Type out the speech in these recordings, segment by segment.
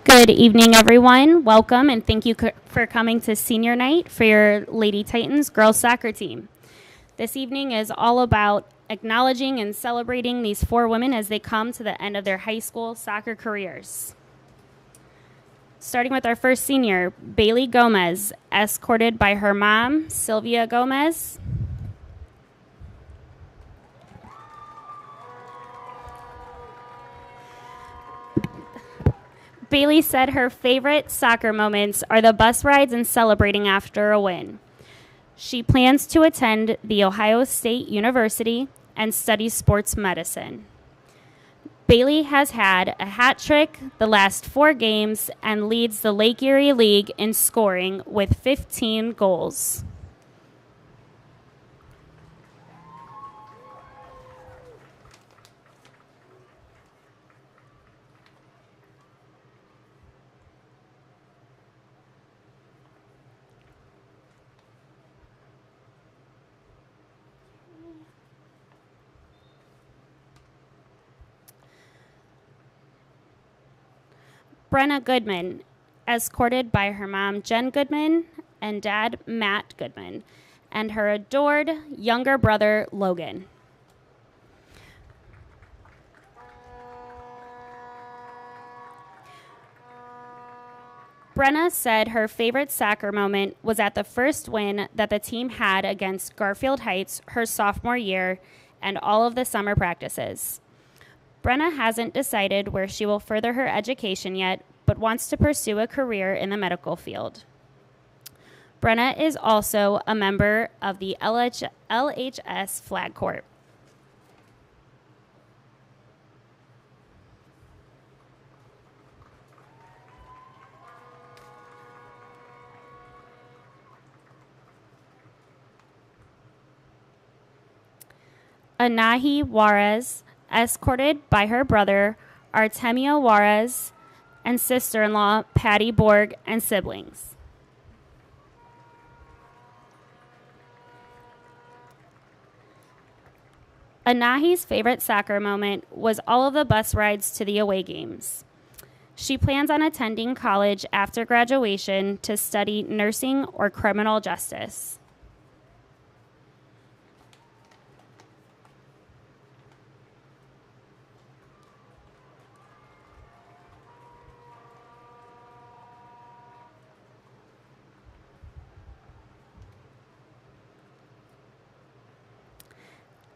Good evening, everyone. Welcome, and thank you for coming to senior night for your Lady Titans girls soccer team. This evening is all about acknowledging and celebrating these four women as they come to the end of their high school soccer careers. Starting with our first senior, Bailey Gomez, escorted by her mom, Sylvia Gomez. Bailey said her favorite soccer moments are the bus rides and celebrating after a win. She plans to attend The Ohio State University and study sports medicine. Bailey has had a hat trick the last 4 games and leads the Lake Erie League in scoring with 15 goals. Brenna Goodman, escorted by her mom, Jen Goodman, and dad, Matt Goodman, and her adored younger brother, Logan. Brenna said her favorite soccer moment was at the first win that the team had against Garfield Heights her sophomore year and all of the summer practices. Brenna hasn't decided where she will further her education yet, but wants to pursue a career in the medical field. Brenna is also a member of the LHS Flag Corps. Anahi Juarez, escorted by her brother, Artemio Juarez, and sister-in-law, Patty Borg, and siblings. Anahi's favorite soccer moment was all of the bus rides to the away games. She plans on attending college after graduation to study nursing or criminal justice.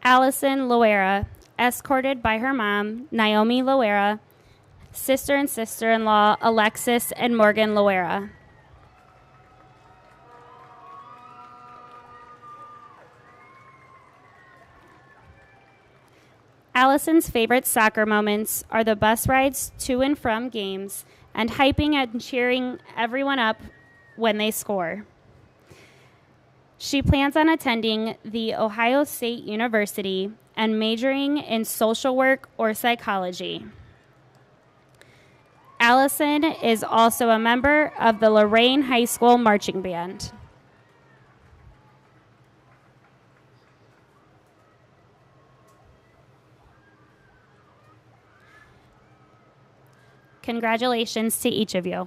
Allison Loera, escorted by her mom, Naomi Loera, sister and sister-in-law, Alexis and Morgan Loera. Allison's favorite soccer moments are the bus rides to and from games and hyping and cheering everyone up when they score. She plans on attending The Ohio State University and majoring in social work or psychology. Allison is also a member of the Lorain High School Marching Band. Congratulations to each of you.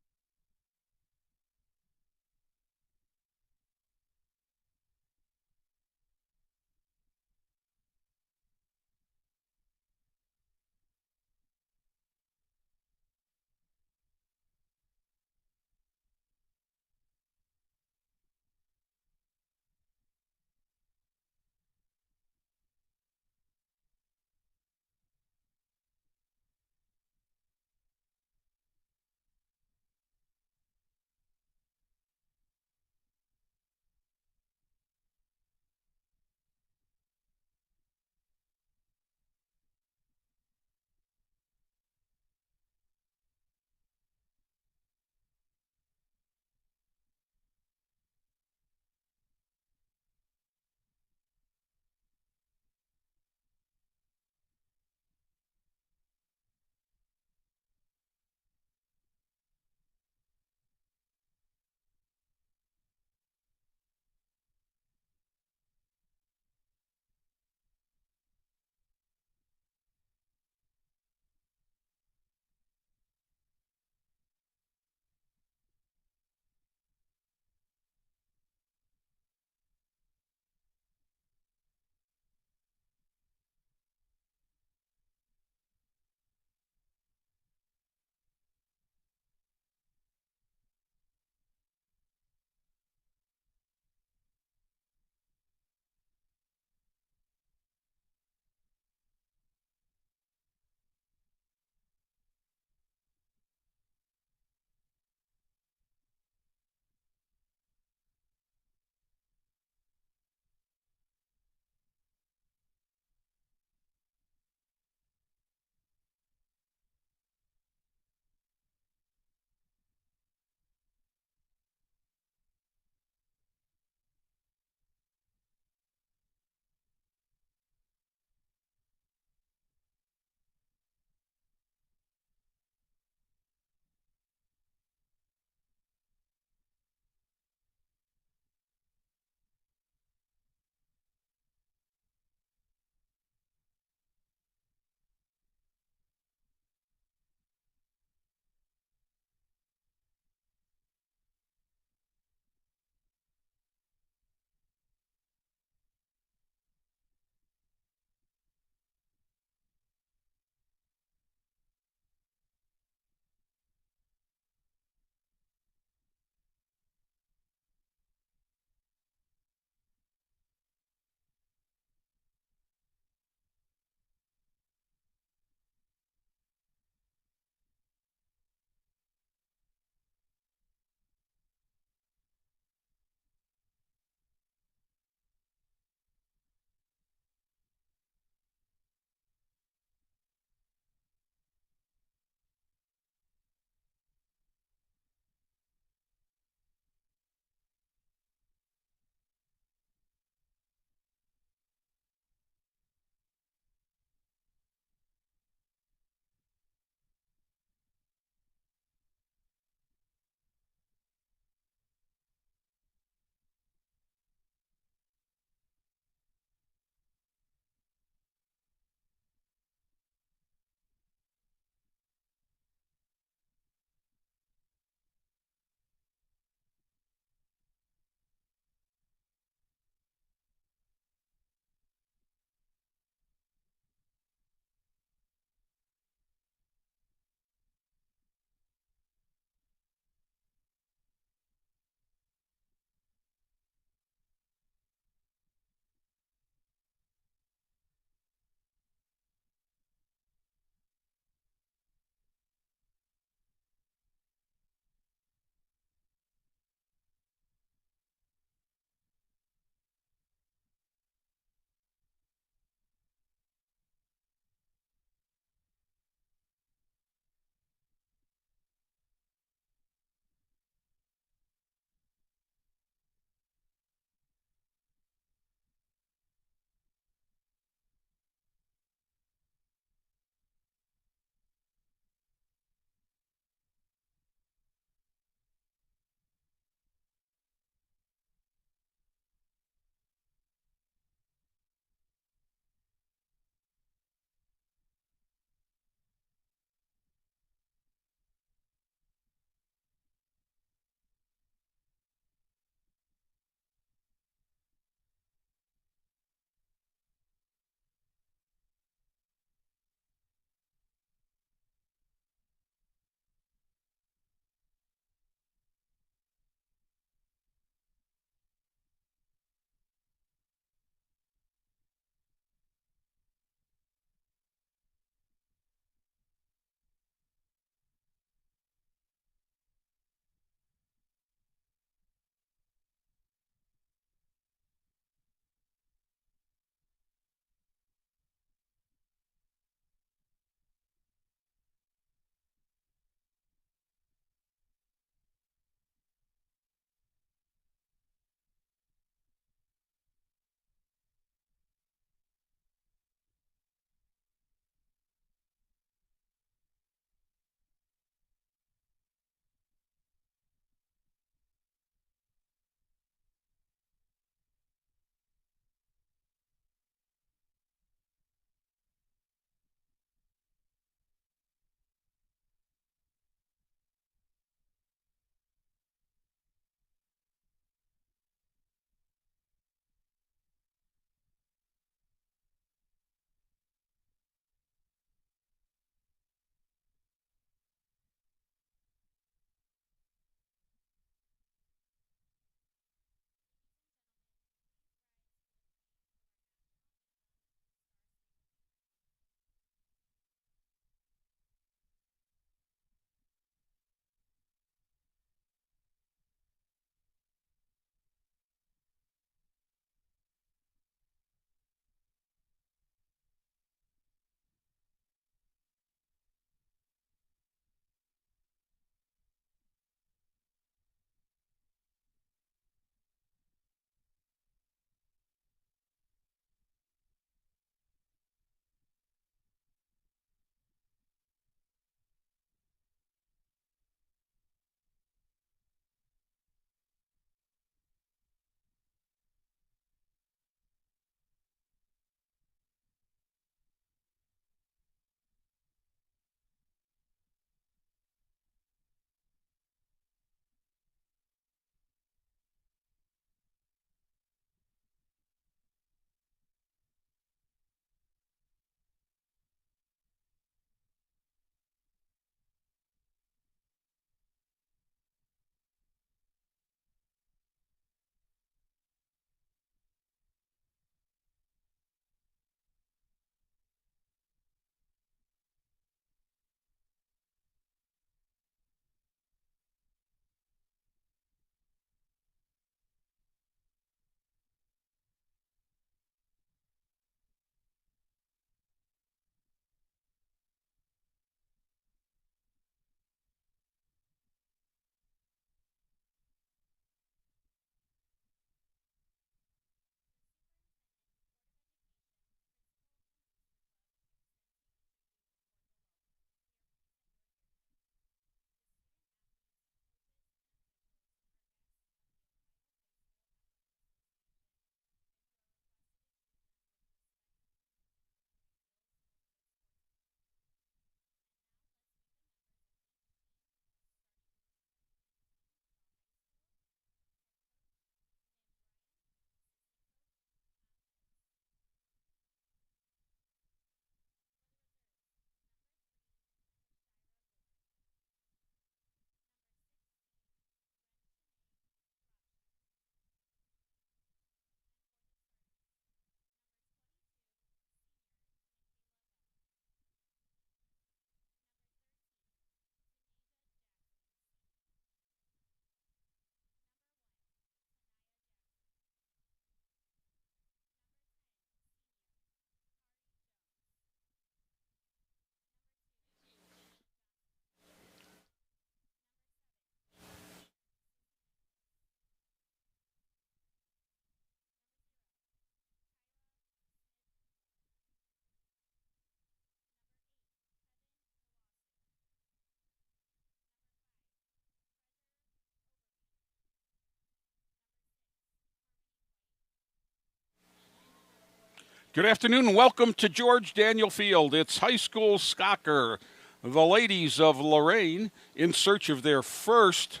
Good afternoon and welcome to George Daniel Field. It's high school soccer. The ladies of Lorain, in search of their first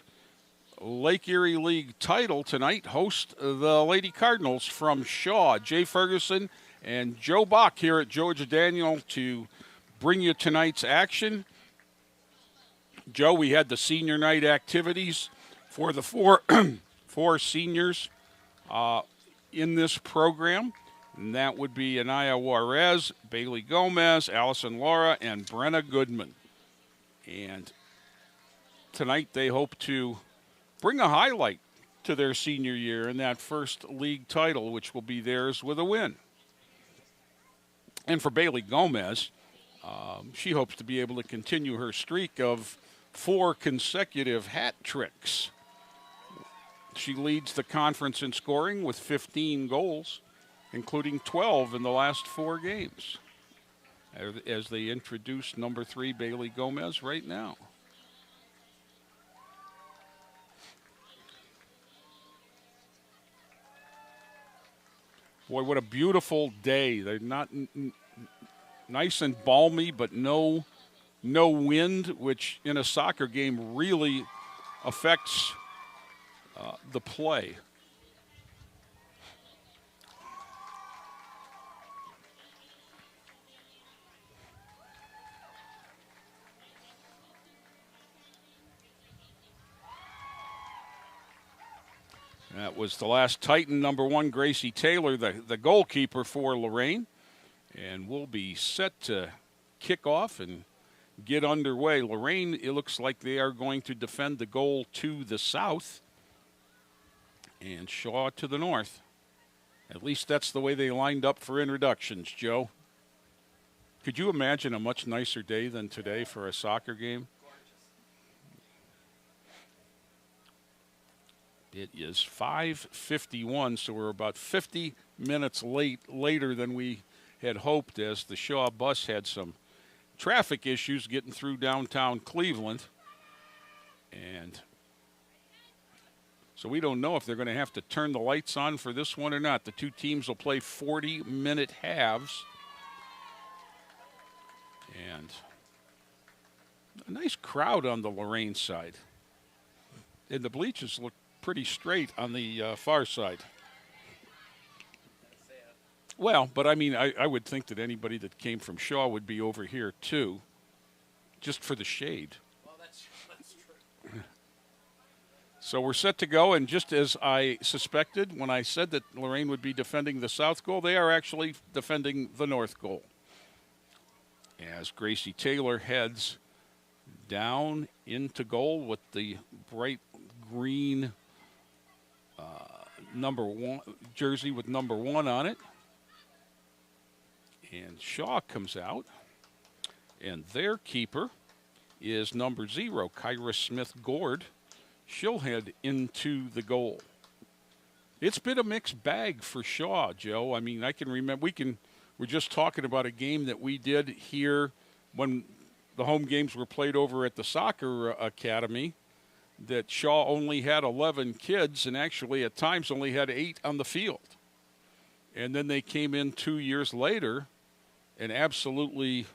Lake Erie League title tonight, host the Lady Cardinals from Shaw. Jay Ferguson and Joe Bach here at George Daniel to bring you tonight's action. Joe, we had the senior night activities for the four seniors in this program. And that would be Anaya Juarez, Bailey Gomez, Allison Laura, and Brenna Goodman. And tonight they hope to bring a highlight to their senior year in that first league title, which will be theirs with a win. And for Bailey Gomez, she hopes to be able to continue her streak of 4 consecutive hat tricks. She leads the conference in scoring with 15 goals, including 12 in the last 4 games, as they introduce number 3, Bailey Gomez, right now. Boy, what a beautiful day. They're not nice and balmy, but no wind, which in a soccer game really affects the play. That was the last Titan, number 1, Gracie Taylor, the goalkeeper for Lorain. And we'll be set to kick off and get underway. Lorain, it looks like they are going to defend the goal to the south and Shaw to the north. At least that's the way they lined up for introductions, Joe. Could you imagine a much nicer day than today for a soccer game? It is 5:51, so we're about 50 minutes later than we had hoped, as the Shaw bus had some traffic issues getting through downtown Cleveland. And so we don't know if they're going to have to turn the lights on for this one or not. The two teams will play 40-minute halves. And a nice crowd on the Lorain side. And the bleachers look pretty straight on the far side. Well, but I mean, I would think that anybody that came from Shaw would be over here too, just for the shade. Well, that's true. So we're set to go, and just as I suspected when I said that Lorain would be defending the south goal, they are actually defending the north goal. As Gracie Taylor heads down into goal with the bright green number 1 jersey with number 1 on it. And Shaw comes out, and their keeper is number 0, Kyra Smith-Gord. She'll head into the goal. It's been a mixed bag for Shaw, Joe. I mean, I can remember, we're just talking about a game that we did here when the home games were played over at the soccer academy, that Shaw only had 11 kids and actually at times only had 8 on the field. And then they came in 2 years later and absolutely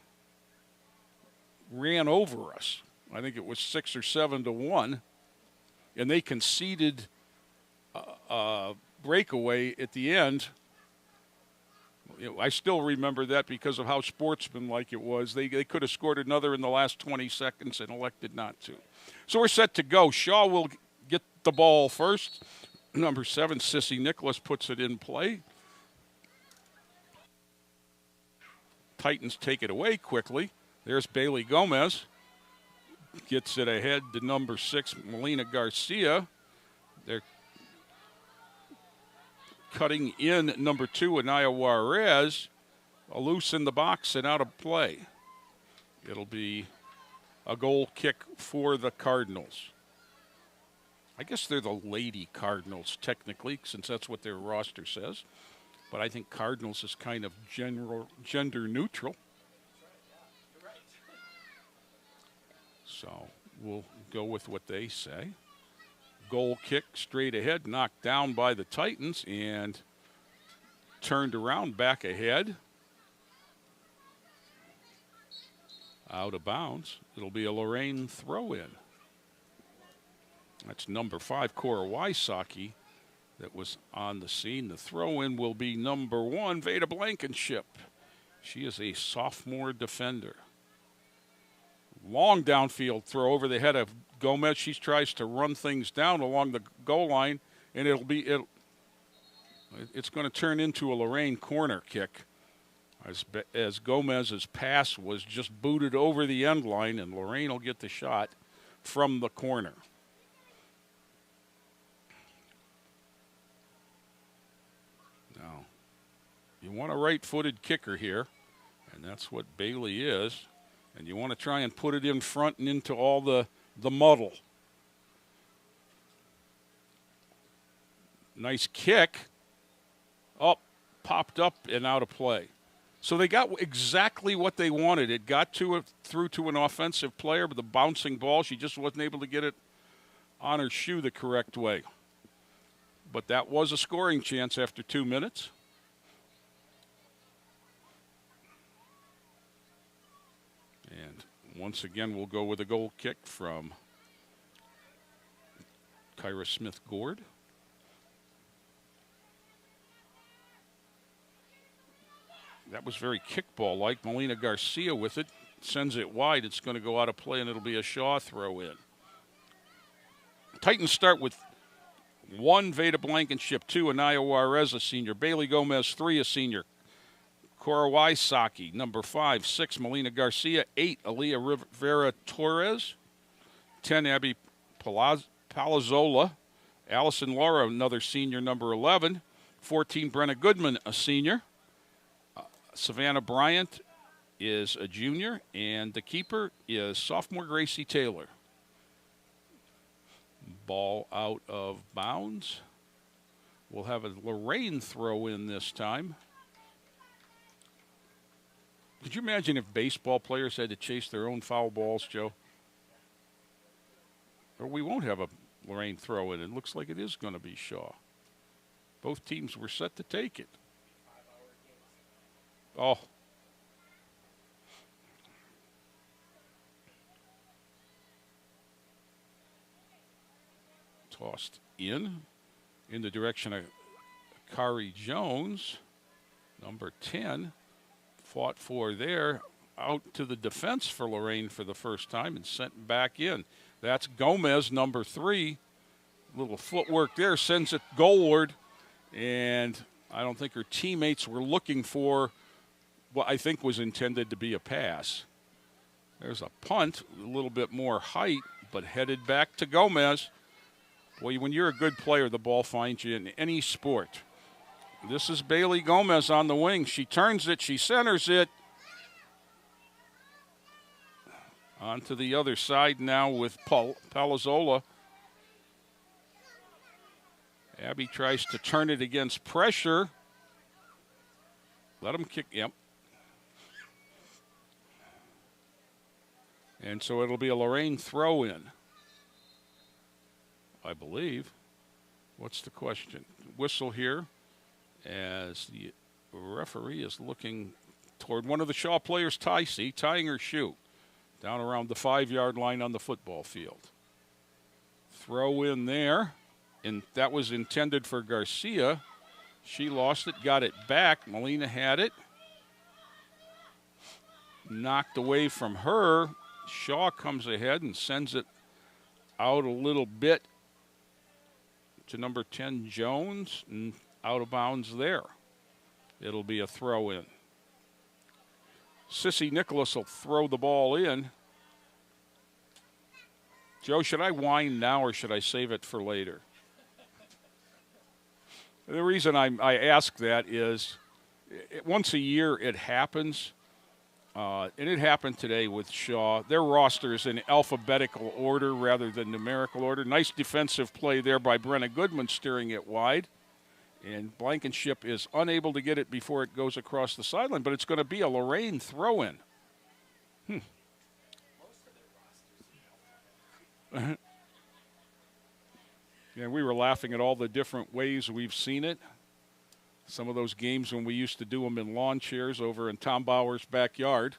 ran over us. I think it was 6 or 7 to 1. And they conceded a breakaway at the end. I still remember that because of how sportsmanlike it was. They could have scored another in the last 20 seconds and elected not to. So we're set to go. Shaw will get the ball first. Number 7, Sissy Nicholas, puts it in play. Titans take it away quickly. There's Bailey Gomez. Gets it ahead to number 6, Melina Garcia. They're cutting in number 2, Anaya Juarez. Loose in the box and out of play. It'll be a goal kick for the Cardinals. I guess they're the Lady Cardinals, technically, since that's what their roster says. But I think Cardinals is kind of gender neutral. You're right. So we'll go with what they say. Goal kick straight ahead, knocked down by the Titans, and turned around back ahead. Out of bounds. It'll be a Lorain throw-in. That's number 5, Cora Wysocki, that was on the scene. The throw-in will be number 1, Veda Blankenship. She is a sophomore defender. Long downfield throw over the head of Gomez. She tries to run things down along the goal line, and it's going to turn into a Lorain corner kick as Gomez's pass was just booted over the end line, and Lorain will get the shot from the corner. Now, you want a right-footed kicker here, and that's what Bailey is. And you want to try and put it in front and into all the muddle. Nice kick. Up, popped up and out of play. So they got exactly what they wanted. It got through to an offensive player, but the bouncing ball, she just wasn't able to get it on her shoe the correct way. But that was a scoring chance after 2 minutes. And once again, we'll go with a goal kick from Kyra Smith-Gord. That was very kickball-like. Melina Garcia with it. Sends it wide. It's going to go out of play, and it'll be a Shaw throw-in. Titans start with 1, Veda Blankenship, 2, Anaya Juarez, a senior. Bailey Gomez, 3, a senior. Cora Wysocki, number 5, 6, Melina Garcia, 8, Aaliyah Rivera Torres, 10, Abby Palazzola, Allison Laura, another senior, number 11, 14, Brenna Goodman, a senior. Savannah Bryant is a junior, and the keeper is sophomore Gracie Taylor. Ball out of bounds. We'll have a Lorain throw in this time. Could you imagine if baseball players had to chase their own foul balls, Joe? Or we won't have a Lorain throw in. It looks like it is going to be Shaw. Both teams were set to take it. Oh. Tossed in the direction of Kari Jones, number 10. Fought for there, out to the defense for Lorain for the first time and sent back in. That's Gomez, number 3. Little footwork there, sends it goalward, and I don't think her teammates were looking for what I think was intended to be a pass. There's a punt, a little bit more height, but headed back to Gomez. Boy, when you're a good player, the ball finds you in any sport. This is Bailey Gomez on the wing. She turns it, she centers it. On to the other side now with Palazzola. Abby tries to turn it against pressure. Let him kick, yep. And so it'll be a Lorain throw-in, I believe. What's the question? Whistle here as the referee is looking toward one of the Shaw players, Tycee, tying her shoe down around the 5-yard line on the football field. Throw in there, and that was intended for Garcia. She lost it, got it back. Melina had it. Knocked away from her. Shaw comes ahead and sends it out a little bit to number 10, Jones, and out of bounds there. It'll be a throw-in. Sissy Nicholas will throw the ball in. Joe, should I whine now or should I save it for later? The reason I ask that is once a year it happens. And it happened today with Shaw. Their roster is in alphabetical order rather than numerical order. Nice defensive play there by Brenna Goodman steering it wide. And Blankenship is unable to get it before it goes across the sideline, but it's going to be a Lorain throw-in. Most of their rosters. Yeah, we were laughing at all the different ways we've seen it. Some of those games when we used to do them in lawn chairs over in Tom Bauer's backyard.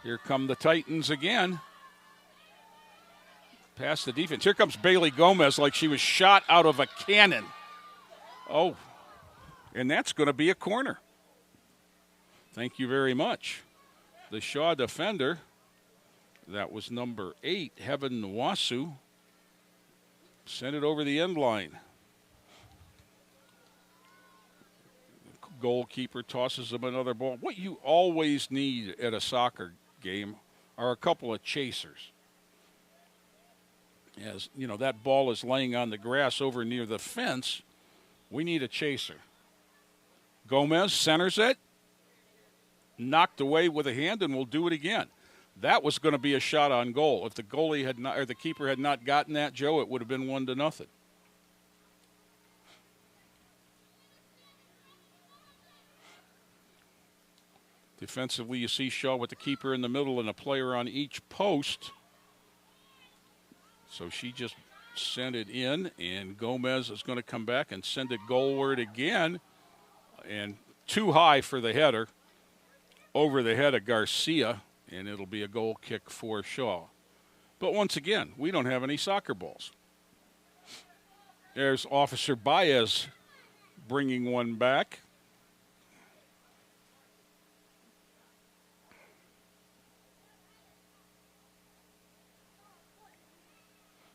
Here come the Titans again. Past the defense. Here comes Bailey Gomez like she was shot out of a cannon. Oh, and that's going to be a corner. Thank you very much. The Shaw defender, that was number 8, Heaven Nwasu, sent it over the end line. Goalkeeper tosses him another ball. What you always need at a soccer game are a couple of chasers. As you know, that ball is laying on the grass over near the fence. We need a chaser. Gomez centers it. Knocked away with a hand, and we'll do it again. That was going to be a shot on goal. If the goalie had not, or the keeper had not gotten that, Joe, it would have been 1-0. Defensively, you see Shaw with the keeper in the middle and a player on each post. So she just sent it in, and Gomez is going to come back and send it goalward again. And too high for the header. Over the head of Garcia, and it'll be a goal kick for Shaw. But once again, we don't have any soccer balls. There's Officer Baez bringing one back.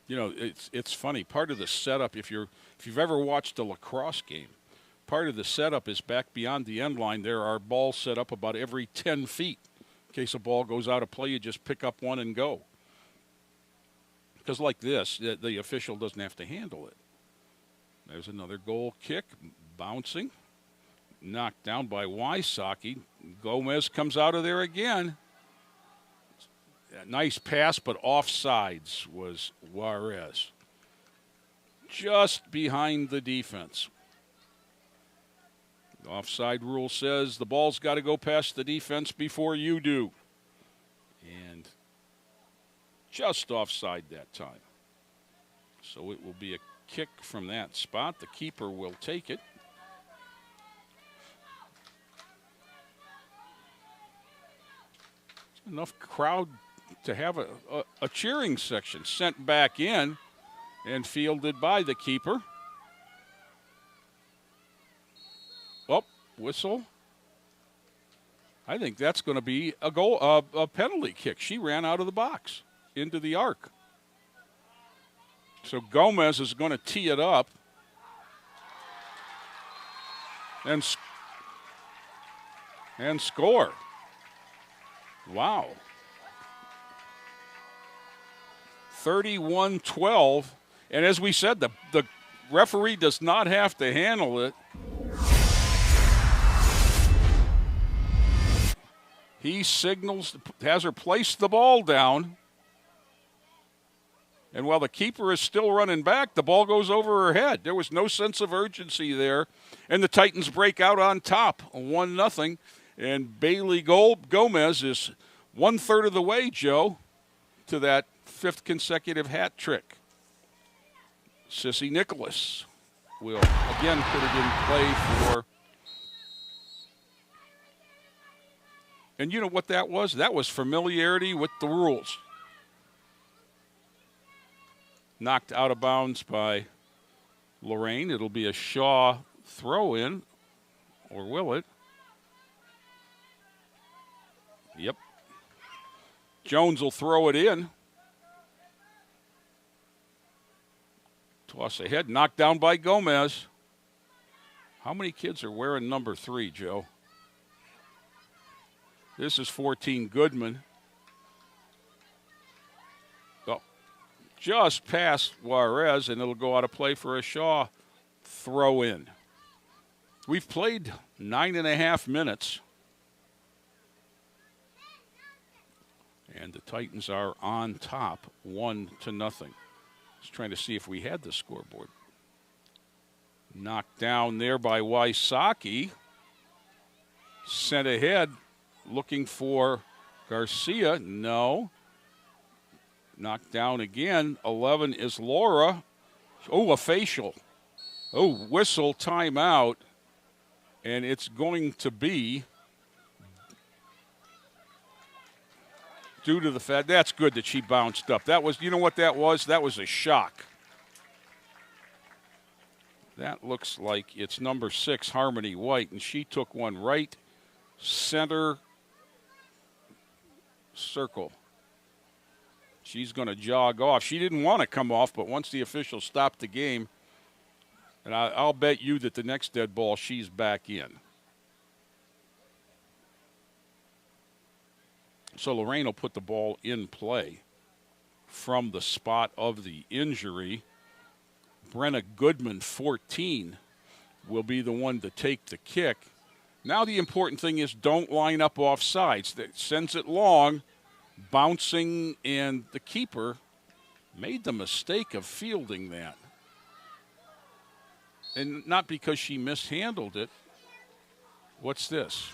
You know, it's funny. Part of the setup, if you've ever watched a lacrosse game, part of the setup is back beyond the end line. There are balls set up about every 10 feet. In case a ball goes out of play, you just pick up one and go. Because like this, the official doesn't have to handle it. There's another goal kick, bouncing. Knocked down by Wysocki. Gomez comes out of there again. Nice pass, but offsides was Juarez. Just behind the defense. The offside rule says the ball's got to go past the defense before you do. And just offside that time. So it will be a kick from that spot. The keeper will take it. Enough crowd to have a cheering section. Sent back in and fielded by the keeper. Oh, whistle. I think that's going to be a goal, a penalty kick. She ran out of the box into the arc. So Gomez is going to tee it up and score. Wow. 31-12. And as we said, the referee does not have to handle it. He signals, has her place the ball down. And while the keeper is still running back, the ball goes over her head. There was no sense of urgency there. And the Titans break out on top, 1-0. And Bailey Gomez is 1/3 of the way, Joe, to that 5th consecutive hat trick. Sissy Nicholas will again put it in play for. And you know what that was? That was familiarity with the rules. Knocked out of bounds by Lorain. It'll be a Shaw throw-in, or will it? Yep. Jones will throw it in. Toss ahead, knocked down by Gomez. How many kids are wearing number 3, Joe? This is 14, Goodman. Oh, just past Juarez, and it'll go out of play for a Shaw throw-in. We've played 9.5 minutes. And the Titans are on top, 1-0. Just trying to see if we had the scoreboard. Knocked down there by Wysocki. Sent ahead, looking for Garcia. No. Knocked down again. 11 is Laura. Oh, a facial. Oh, whistle timeout, and it's going to be due to the fact that's good that she bounced up. That was, you know what that was? That was a shock. That looks like it's number 6, Harmony White, and she took one right center circle. She's going to jog off. She didn't want to come off, but once the official stopped the game, and I'll bet you that the next dead ball, she's back in. So Lorain will put the ball in play from the spot of the injury. Brenna Goodman, 14, will be the one to take the kick. Now the important thing is don't line up off sides. That sends it long, bouncing, and the keeper made the mistake of fielding that. And not because she mishandled it. What's this?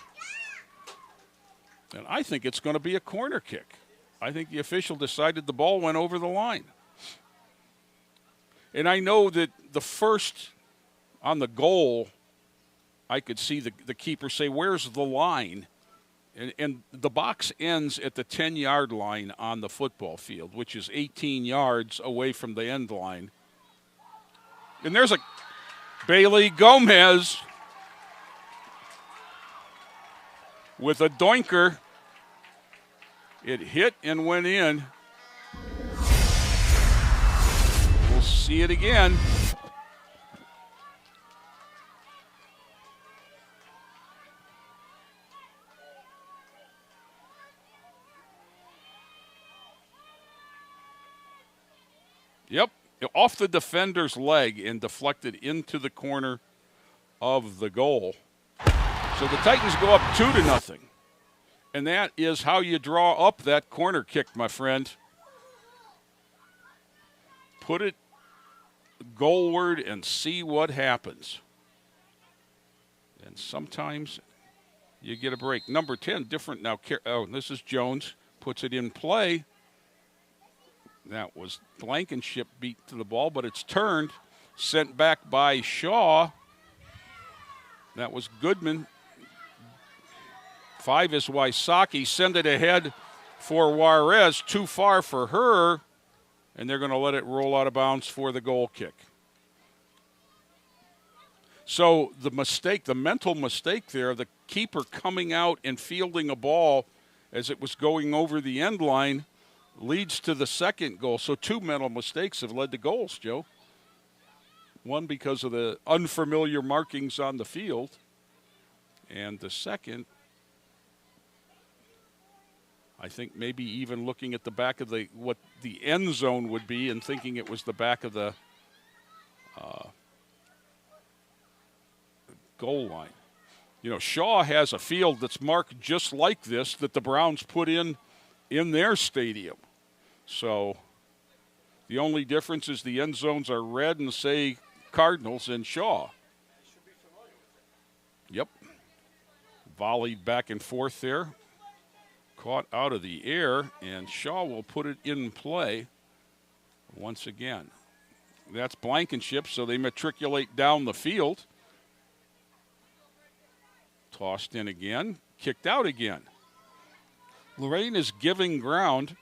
And I think it's going to be a corner kick. I think the official decided the ball went over the line. And I know that the first on the goal, I could see the keeper say, where's the line? And the box ends at the 10-yard line on the football field, which is 18 yards away from the end line. And there's a Bailey Gomez with a doinker. It hit and went in. We'll see it again. Yep, off the defender's leg and deflected into the corner of the goal. So the Titans go up 2-0. And that is how you draw up that corner kick, my friend. Put it goalward and see what happens. And sometimes you get a break. Number 10, different now. Oh, this is Jones. Puts it in play. That was Blankenship beat to the ball, but it's turned. Sent back by Shaw. That was Goodman. 5 is Wysocki. Send it ahead for Juarez. Too far for her. And they're going to let it roll out of bounds for the goal kick. So the mistake, the mental mistake there, the keeper coming out and fielding a ball as it was going over the end line leads to the second goal. So 2 mental mistakes have led to goals, Joe. One because of the unfamiliar markings on the field. And the second, I think maybe even looking at the back of what the end zone would be and thinking it was the back of the goal line. You know, Shaw has a field that's marked just like this that the Browns put in their stadium. So the only difference is the end zones are red and say Cardinals and Shaw. Yep. Volleyed back and forth there. Caught out of the air, and Shaw will put it in play once again. That's Blankenship, so they matriculate down the field. Tossed in again, kicked out again. Lorain is giving ground.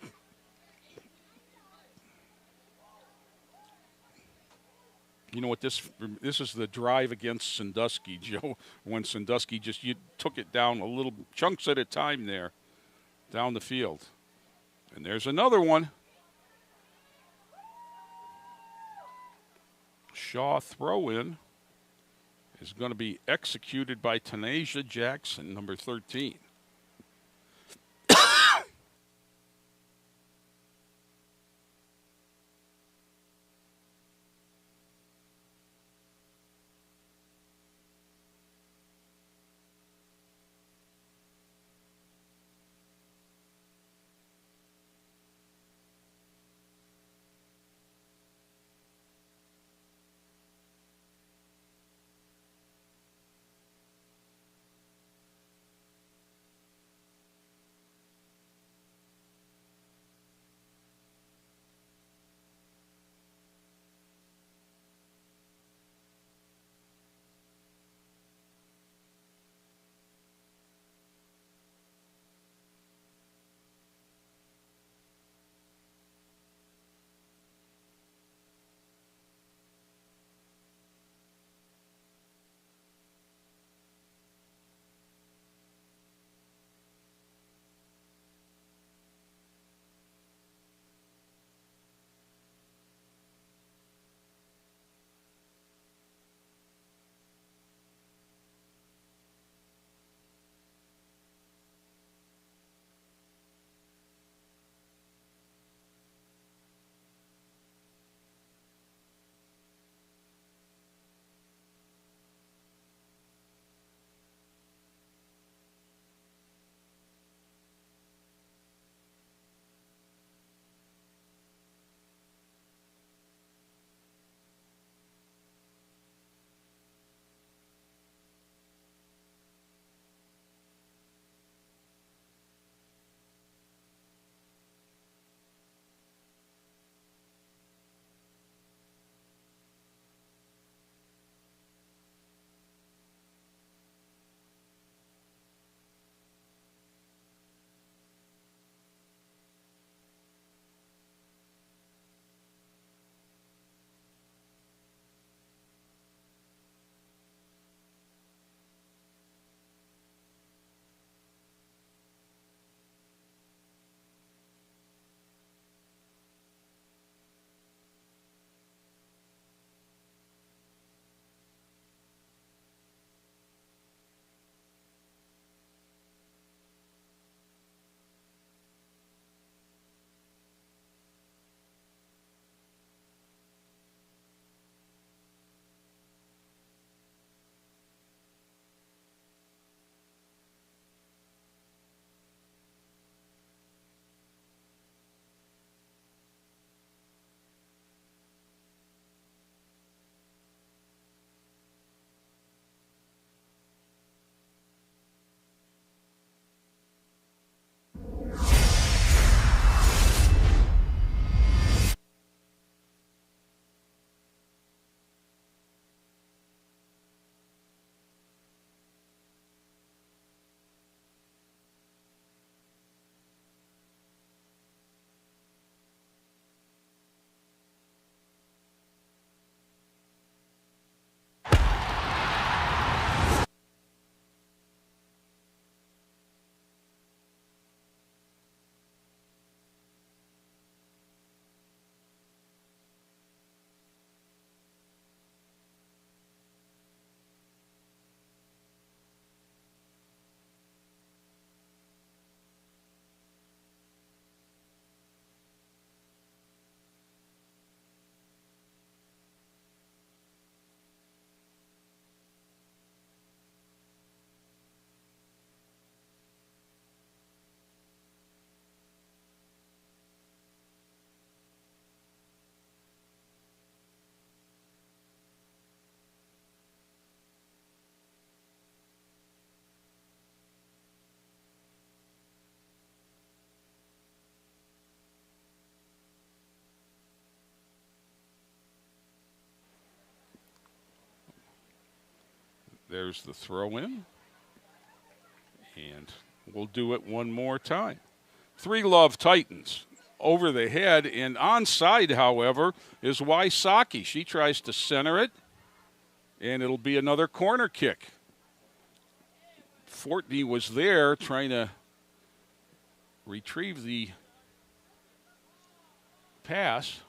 You know what, this is the drive against Sandusky, Joe, when Sandusky you took it down a little chunks at a time there down the field. And there's another one. Shaw throw-in is going to be executed by Tanasia Jackson, number 13. There's the throw in. And we'll do it one more time. 3-Love Titans over the head, and onside, however, is Wysocki. She tries to center it, and it'll be another corner kick. Fortney was there trying to retrieve the pass.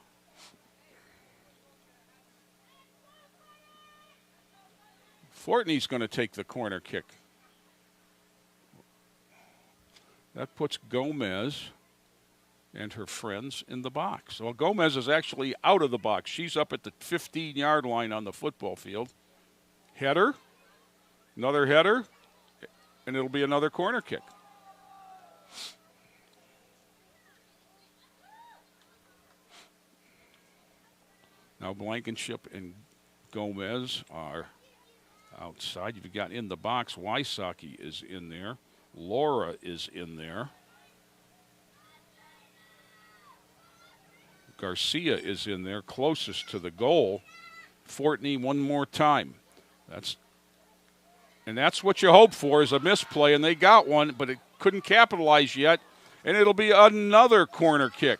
Fortney's going to take the corner kick. That puts Gomez and her friends in the box. Well, Gomez is actually out of the box. She's up at the 15-yard line on the football field. Header, another header, and it'll be another corner kick. Now Blankenship and Gomez are outside. You've got in the box, Wysocki is in there. Laura is in there. Garcia is in there, closest to the goal. Fortney one more time. That's what you hope for is a misplay, and they got one, but it couldn't capitalize yet, and it'll be another corner kick.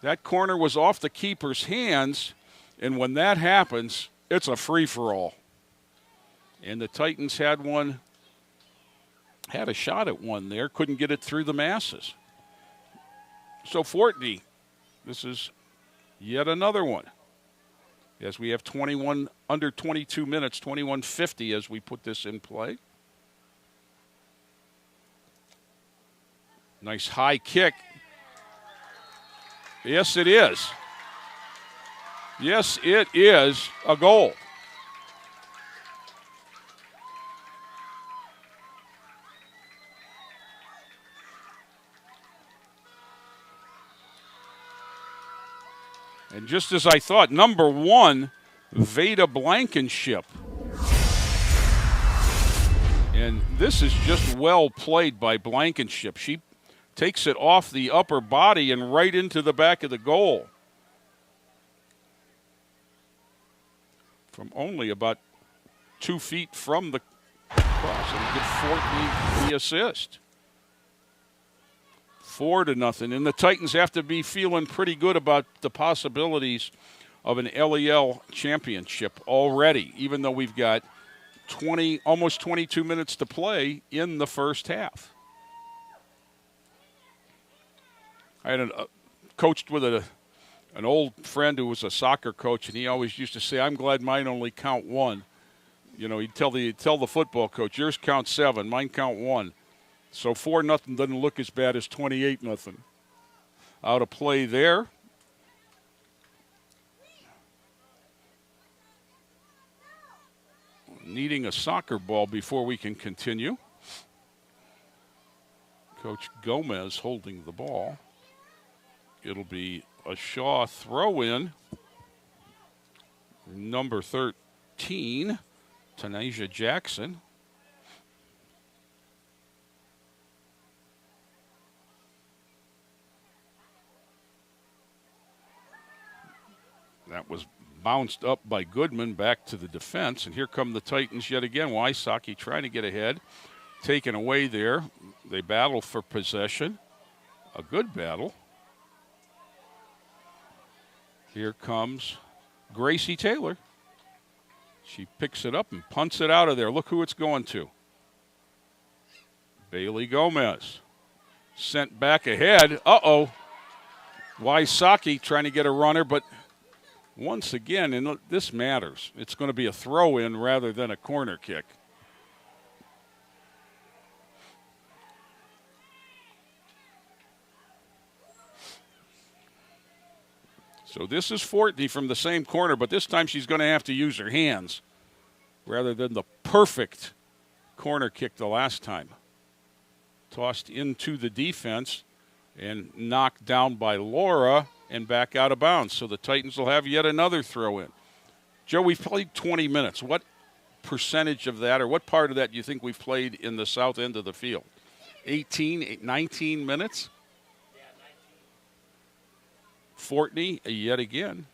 That corner was off the keeper's hands, and when that happens, it's a free-for-all. And the Titans had a shot at one there, couldn't get it through the masses. So Fortney, this is yet another one. As we have 21 under 22 minutes, 21:50 as we put this in play. Nice high kick. Yes, it is. Yes, it is a goal. And just as I thought, number 1, Veda Blankenship. And this is just well played by Blankenship. She takes it off the upper body and right into the back of the goal. From only about 2 feet from the cross. And get Fortney the assist. 4-0, and the Titans have to be feeling pretty good about the possibilities of an LEL championship already, even though we've got almost 22 minutes to play in the first half. I had coached with an old friend who was a soccer coach, and he always used to say, "I'm glad mine only count 1." You know, he'd tell the football coach, "Yours count 7, mine count 1." So 4-0 doesn't look as bad as 28-0. Out of play there. Needing a soccer ball before we can continue. Coach Gomez holding the ball. It'll be a Shaw throw-in. Number 13, Tanasia Jackson. That was bounced up by Goodman back to the defense. And here come the Titans yet again. Wysocki trying to get ahead. Taken away there. They battle for possession. A good battle. Here comes Gracie Taylor. She picks it up and punts it out of there. Look who it's going to. Bailey Gomez. Sent back ahead. Uh-oh. Wysocki trying to get a runner, but once again, and this matters, it's going to be a throw-in rather than a corner kick. So this is Fortney from the same corner, but this time she's going to have to use her hands rather than the perfect corner kick the last time. Tossed into the defense and knocked down by Laura and back out of bounds. So the Titans will have yet another throw-in. Joe, we've played 20 minutes. What percentage of that, or what part of that do you think we've played in the south end of the field? 18, 19 minutes? Yeah, 19. Fortney, yet again.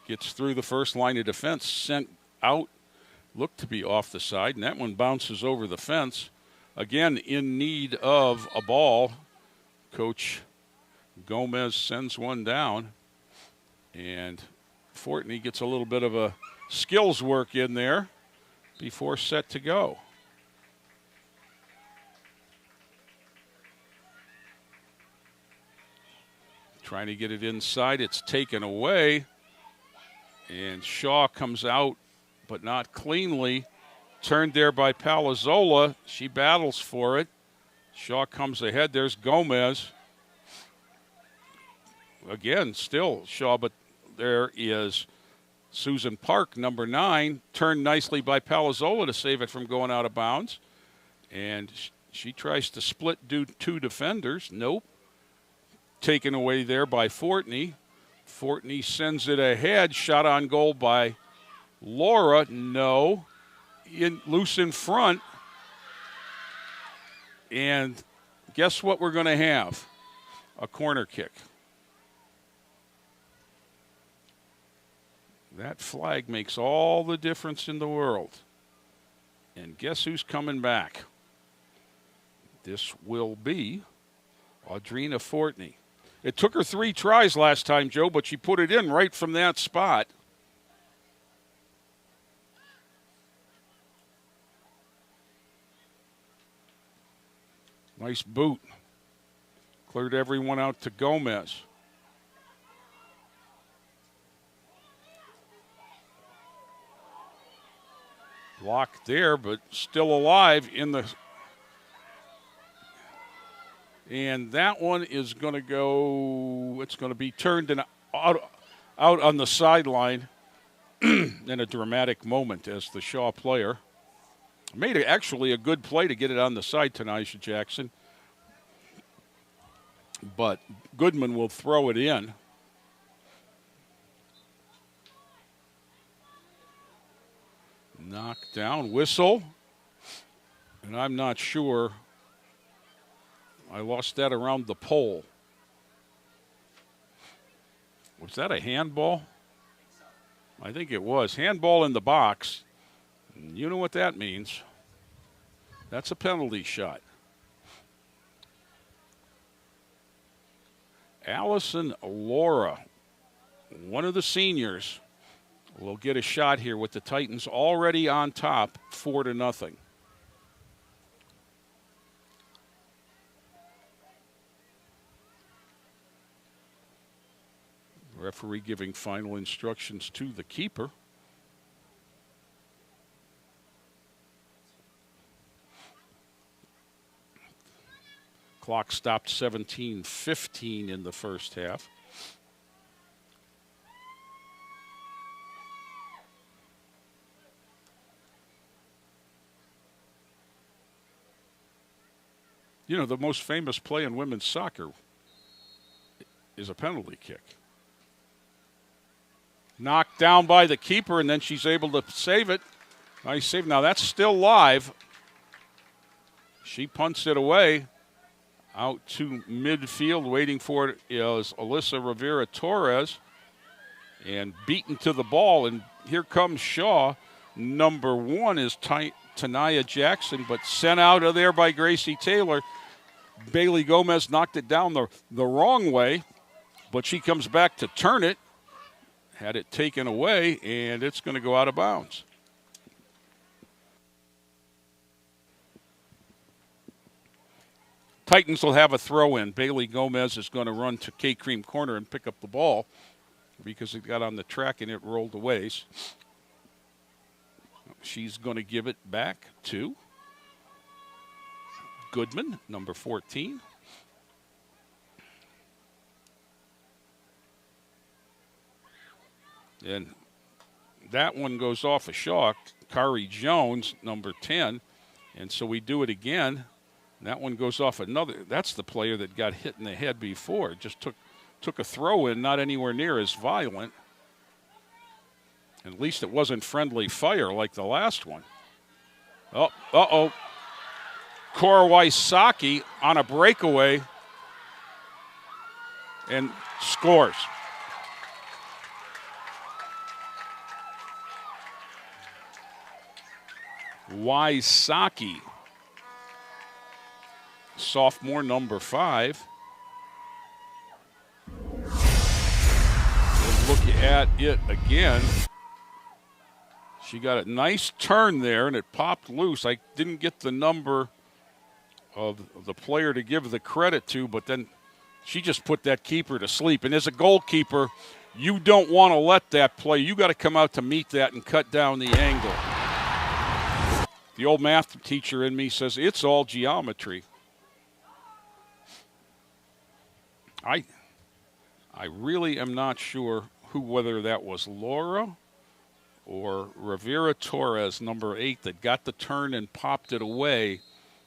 Gets through the first line of defense, sent out, looked to be off the side, and that one bounces over the fence. Again, in need of a ball. Coach Gomez sends one down, and Fortney gets a little bit of a skills work in there before set to go. Trying to get it inside. It's taken away. And Shaw comes out, but not cleanly. Turned there by Palazzola. She battles for it. Shaw comes ahead. There's Gomez. Again, still Shaw, but there is Susan Park, number 9. Turned nicely by Palazzola to save it from going out of bounds. And she tries to split two defenders. Nope. Taken away there by Fortney. Fortney sends it ahead. Shot on goal by Laura. No. Loose in front. And guess what we're going to have? A corner kick. That flag makes all the difference in the world. And guess who's coming back? This will be Audrina Fortney. It took her 3 tries last time, Joe, but she put it in right from that spot. Nice boot. Cleared everyone out to Gomez. Blocked there, but still alive in the... And that one is going to go, it's going to be turned out on the sideline in a dramatic moment as the Shaw player made actually a good play to get it on the side, Tanisha Jackson. But Goodman will throw it in. Knocked down, whistle. And I'm not sure. I lost that around the pole. Was that a handball? I think it was. Handball in the box. You know what that means. That's a penalty shot. Allison Laura, one of the seniors, will get a shot here with the Titans already on top, 4-0. Referee giving final instructions to the keeper. Clock stopped 17:15 in the first half. You know, the most famous play in women's soccer is a penalty kick. Knocked down by the keeper, and then she's able to save it. Nice save. Now that's still live. She punts it away out to midfield. Waiting for it is Alyssa Rivera-Torres. And beaten to the ball. And here comes Shaw. Number 1 is Tania Jackson, but sent out of there by Gracie Taylor. Bailey Gomez knocked it down the wrong way, but she comes back to turn it. Had it taken away, and it's going to go out of bounds. Titans will have a throw-in. Bailey Gomez is going to run to K-Cream corner and pick up the ball because it got on the track and it rolled away. She's going to give it back to Goodman, number 14. And that one goes off a Shaw. Kari Jones, number 10. And so we do it again. That one goes off another. That's the player that got hit in the head before. Just took a throw in, not anywhere near as violent. At least it wasn't friendly fire like the last one. Oh, uh-oh. Korowaisaki on a breakaway and scores. Wysocki, sophomore, number 5. We'll look at it again. She got a nice turn there, and it popped loose. I didn't get the number of the player to give the credit to, but then she just put that keeper to sleep. And as a goalkeeper, you don't want to let that play. You got to come out to meet that and cut down the angle. The old math teacher in me says it's all geometry. I really am not sure whether that was Laura or Rivera Torres, number 8, that got the turn and popped it away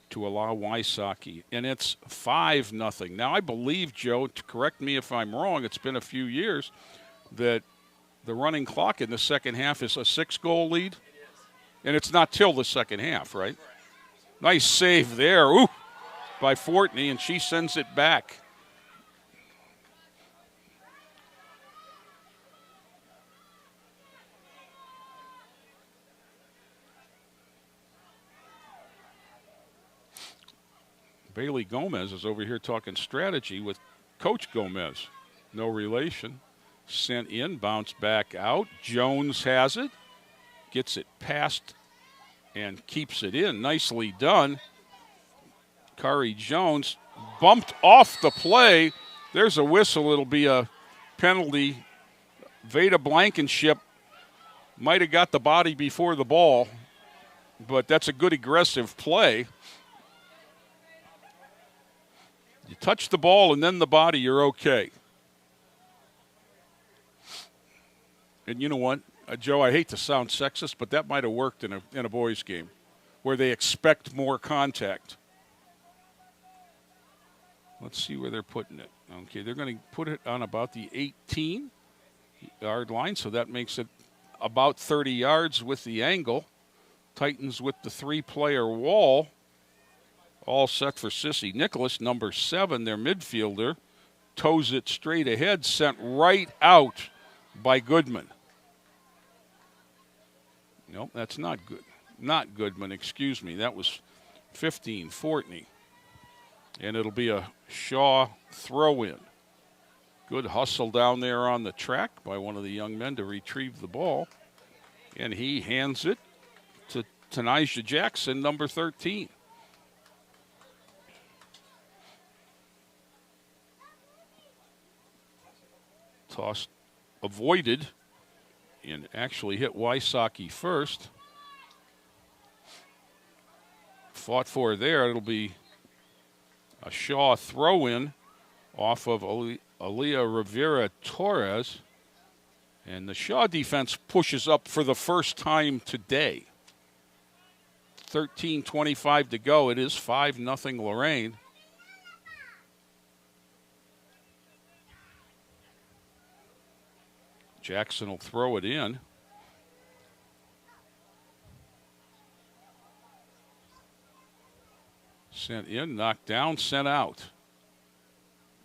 to allow Wysocki. And it's 5-0. Now, I believe, Joe, to correct me if I'm wrong, it's been a few years, that the running clock in the second half is a 6-goal lead. And it's not till the second half, right? Nice save there. Ooh, by Fortney, and she sends it back. Bailey Gomez is over here talking strategy with Coach Gomez. No relation. Sent in, bounced back out. Jones has it. Gets it past and keeps it in. Nicely done. Kari Jones bumped off the play. There's a whistle. It'll be a penalty. Veda Blankenship might have got the body before the ball, but that's a good aggressive play. You touch the ball and then the body, you're okay. And you know what? Joe, I hate to sound sexist, but that might have worked in a boys' game where they expect more contact. Let's see where they're putting it. Okay, they're going to put it on about the 18-yard line, so that makes it about 30 yards with the angle. Titans with the 3-player wall. All set for Sissy Nicholas, number 7, their midfielder. Toes it straight ahead, sent right out by Goodman. Nope, that's not good. Not Goodman, excuse me. That was 15, Fortney. And it'll be a Shaw throw-in. Good hustle down there on the track by one of the young men to retrieve the ball. And he hands it to Tanisha Jackson, number 13. Toss avoided and actually hit Wysocki first. Fought for there. It'll be a Shaw throw-in off of Aaliyah Rivera Torres. And the Shaw defense pushes up for the first time today. 13:25 to go. It is 5-0 Lorain. Jackson will throw it in. Sent in, knocked down, sent out.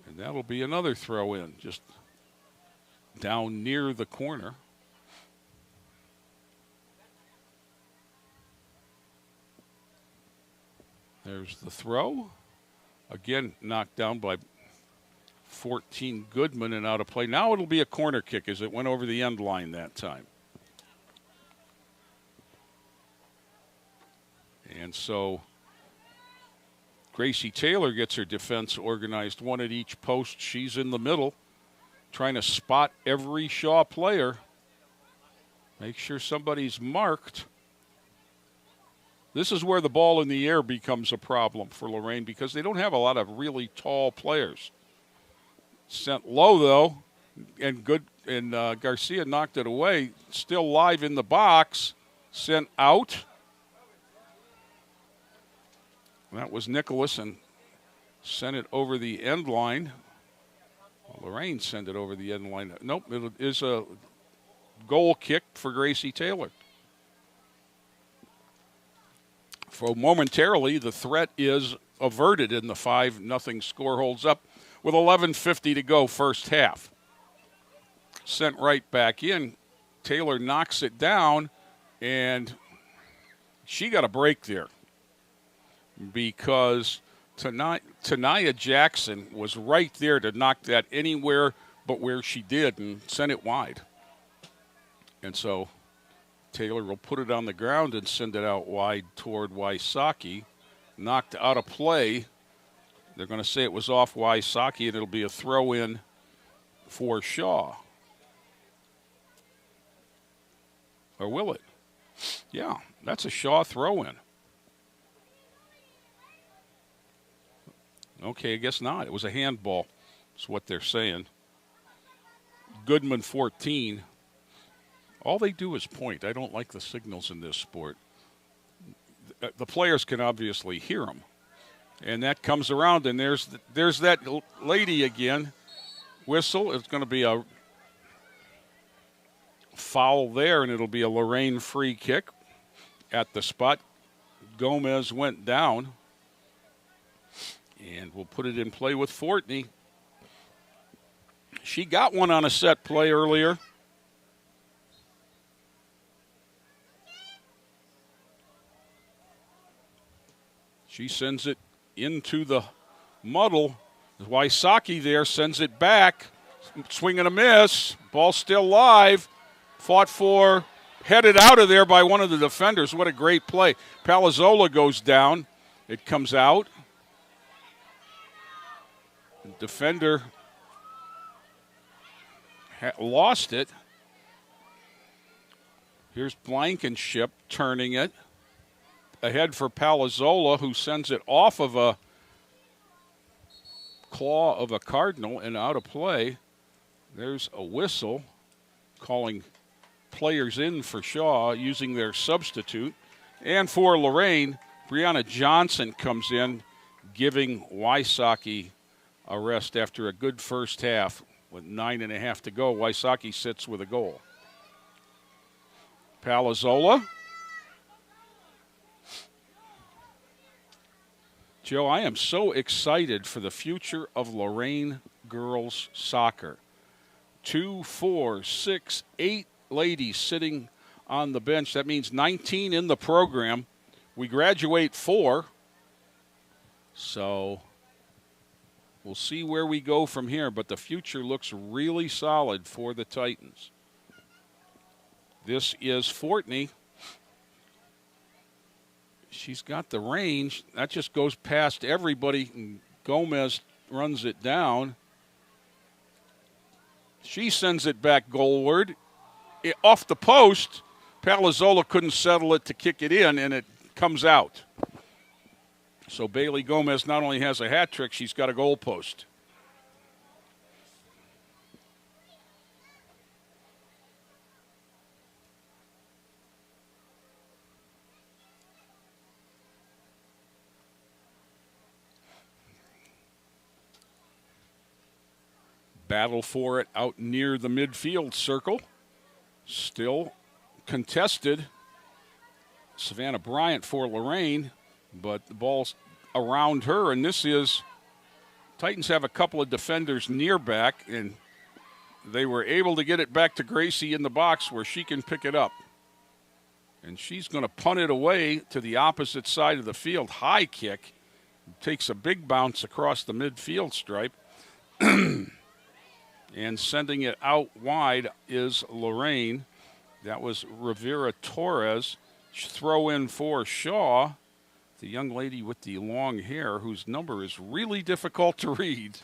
And that'll be another throw in, just down near the corner. There's the throw. Again, knocked down by 14 Goodman and out of play. Now it'll be a corner kick as it went over the end line that time. And so Gracie Taylor gets her defense organized, one at each post. She's in the middle, trying to spot every Shaw player. Make sure somebody's marked. This is where the ball in the air becomes a problem for Lorain because they don't have a lot of really tall players. Sent low, though, and Garcia knocked it away. Still live in the box. Sent out. That was Nicholas and sent it over the end line. Well, Lorain sent it over the end line. Nope, it is a goal kick for Gracie Taylor. For momentarily, the threat is averted and the 5-0 score holds up with 11:50 to go first half. Sent right back in. Taylor knocks it down, and she got a break there because Tania Jackson was right there to knock that anywhere but where she did and sent it wide. And so Taylor will put it on the ground and send it out wide toward Wysocki. Knocked out of play. They're going to say it was off Wysocki, and it'll be a throw-in for Shaw. Or will it? Yeah, that's a Shaw throw-in. Okay, I guess not. It was a handball. That's what they're saying. Goodman 14. All they do is point. I don't like the signals in this sport. The players can obviously hear them. And that comes around, and there's that lady again. Whistle. It's going to be a foul there, and it'll be a Lorain free kick at the spot. Gomez went down. And we'll put it in play with Fortney. She got one on a set play earlier. She sends it into the muddle. Wysocki there sends it back. Swing and a miss. Ball still live. Fought for. Headed out of there by one of the defenders. What a great play. Palazzola goes down. It comes out. Defender lost it. Here's Blankenship turning it. Ahead for Palazzola, who sends it off of a claw of a Cardinal and out of play. There's a whistle calling players in for Shaw using their substitute. And for Lorain, Brianna Johnson comes in, giving Wysocki a rest after a good first half. With 9.5 to go, Wysocki sits with a goal. Palazzola. Joe, I am so excited for the future of Lorain girls soccer. 2, 4, 6, 8 ladies sitting on the bench. That means 19 in the program. We graduate 4. So we'll see where we go from here, but the future looks really solid for the Titans. This is Fortney. She's got the range. That just goes past everybody, and Gomez runs it down. She sends it back goalward. Off the post, Palazzola couldn't settle it to kick it in, and it comes out. So Bailey Gomez not only has a hat trick, she's got a goal post. Battle for it out near the midfield circle. Still contested. Savannah Bryant for Lorain, but the ball's around her, and this is Titans have a couple of defenders near back, and they were able to get it back to Gracie in the box where she can pick it up. And she's going to punt it away to the opposite side of the field. High kick. Takes a big bounce across the midfield stripe. And sending it out wide is Lorain. That was Rivera Torres. Throw in for Shaw, the young lady with the long hair whose number is really difficult to read.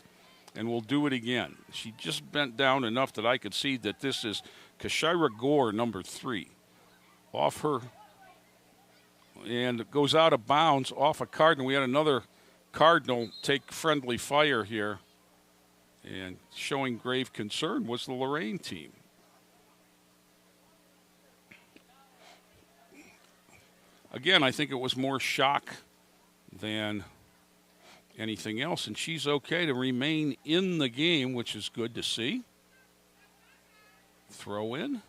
And we'll do it again. She just bent down enough that I could see that this is Kashira Gore, number 3. Off her, and it goes out of bounds off a Cardinal. We had another Cardinal take friendly fire here. And showing grave concern was the Lorain team. Again, I think it was more shock than anything else, and she's okay to remain in the game, which is good to see. Throw in,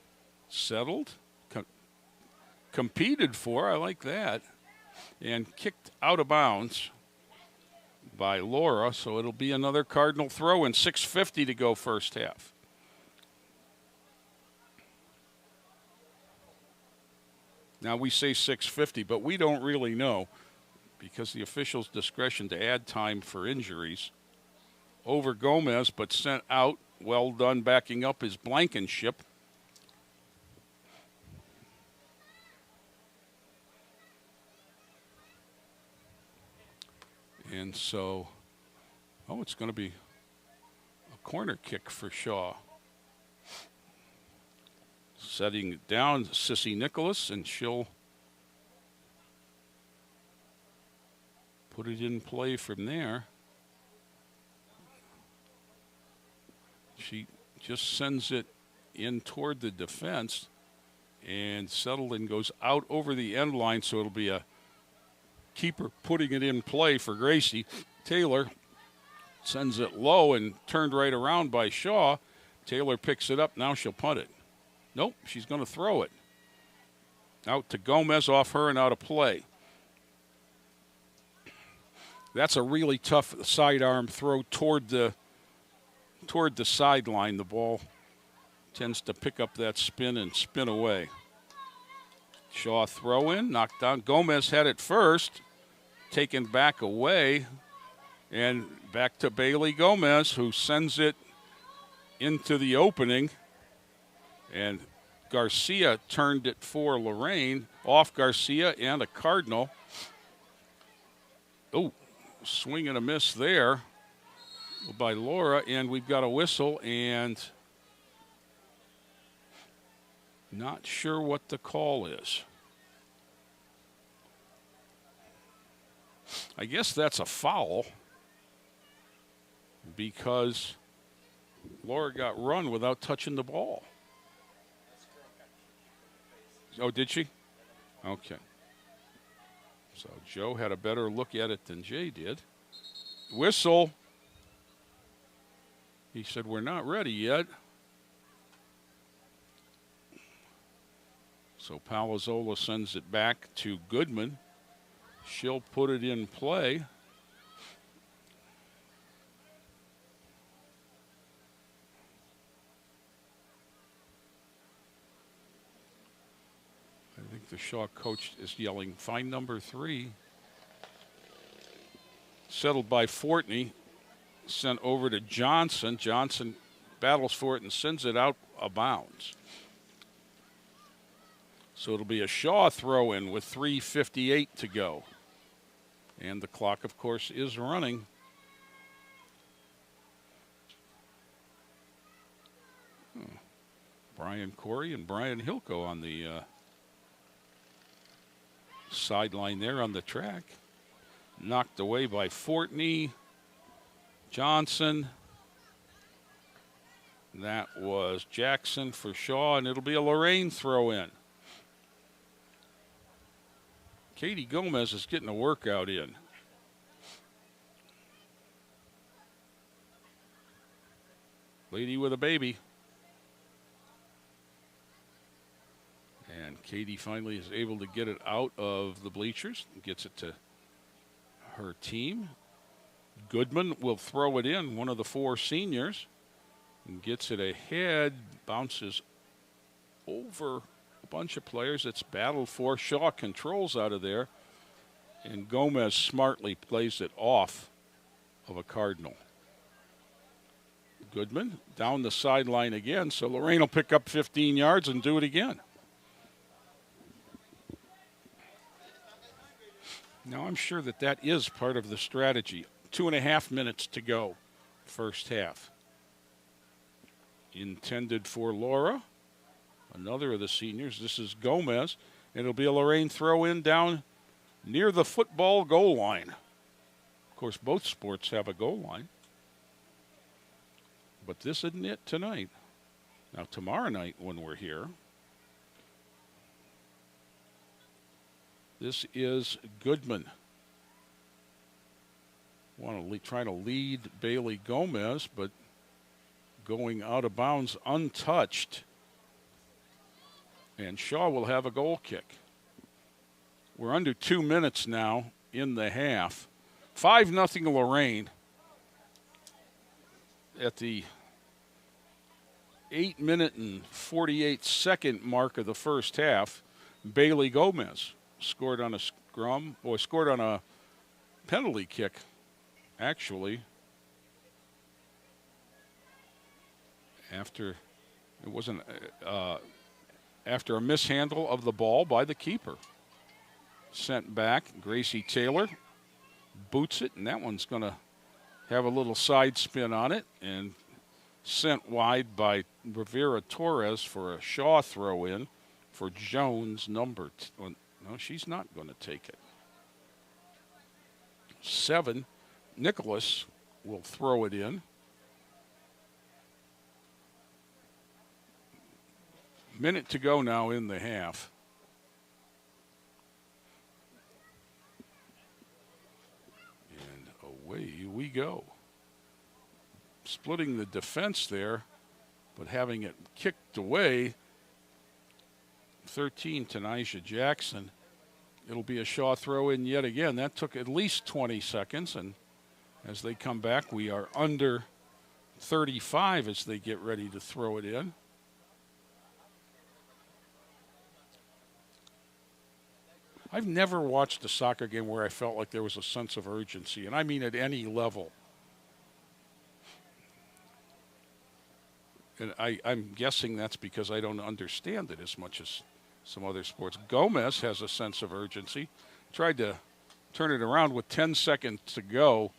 settled, competed for, I like that, and kicked out of bounds by Laura, so it'll be another Cardinal throw and 6:50 to go first half. Now we say 6:50, but we don't really know because the official's discretion to add time for injuries. Over Gomez, but sent out. Well done backing up his Blankenship. And so, it's going to be a corner kick for Shaw. Setting it down, Sissy Nicholas, and she'll put it in play from there. She just sends it in toward the defense and settled and goes out over the end line, so it'll be a keeper putting it in play for Gracie. Taylor sends it low and turned right around by Shaw. Taylor picks it up. Now she'll punt it. Nope, she's going to throw it. Out to Gomez, off her and out of play. That's a really tough sidearm throw toward the sideline. The ball tends to pick up that spin and spin away. Shaw throw in, knocked down. Gomez had it first, taken back away, and back to Bailey Gomez, who sends it into the opening. And Garcia turned it for Lorain. Off Garcia and a Cardinal. Oh, swing and a miss there by Laura, and we've got a whistle, and not sure what the call is. I guess that's a foul because Laura got run without touching the ball. Oh, did she? Okay. So Joe had a better look at it than Jay did. Whistle. He said, we're not ready yet. So Palazzola sends it back to Goodman. She'll put it in play. I think the Shaw coach is yelling, find number 3. Settled by Fortney. Sent over to Johnson. Johnson battles for it and sends it out of bounds. So it'll be a Shaw throw in with 3:58 to go. And the clock, of course, is running. Brian Corey and Brian Hilko on the sideline there on the track. Knocked away by Fortney. Johnson. That was Jackson for Shaw, and it'll be a Lorain throw in. Katie Gomez is getting a workout in. Lady with a baby. And Katie finally is able to get it out of the bleachers, gets it to her team. Goodman will throw it in, one of the 4 seniors, and gets it ahead, bounces over a bunch of players. It's battled for. Shaw controls out of there, and Gomez smartly plays it off of a Cardinal. Goodman down the sideline again, so Lorain will pick up 15 yards and do it again. Now, I'm sure that is part of the strategy. 2.5 minutes to go, first half. Intended for Laura, another of the seniors. This is Gomez, and it'll be a Lorain throw in down near the football goal line. Of course, both sports have a goal line. But this isn't it tonight. Now, tomorrow night when we're here, this is Goodman. Want to try to lead Bailey Gomez, but going out of bounds untouched. And Shaw will have a goal kick. We're under 2 minutes now in the half. 5-0 Lorain at the 8-minute and 48-second mark of the first half. Bailey Gomez scored on a scored on a penalty kick, actually. After a mishandle of the ball by the keeper. Sent back, Gracie Taylor boots it, and that one's going to have a little side spin on it, and sent wide by Rivera Torres for a Shaw throw in for Jones, number. No, she's not going to take it. 7, Nicholas will throw it in. Minute to go now in the half. And away we go. Splitting the defense there, but having it kicked away. 13 to Nyjah Jackson. It'll be a Shaw throw in yet again. That took at least 20 seconds, and as they come back, we are under 35 as they get ready to throw it in. I've never watched a soccer game where I felt like there was a sense of urgency, and I mean at any level. And I'm guessing that's because I don't understand it as much as some other sports. Gomez has a sense of urgency. Tried to turn it around with 10 seconds to go.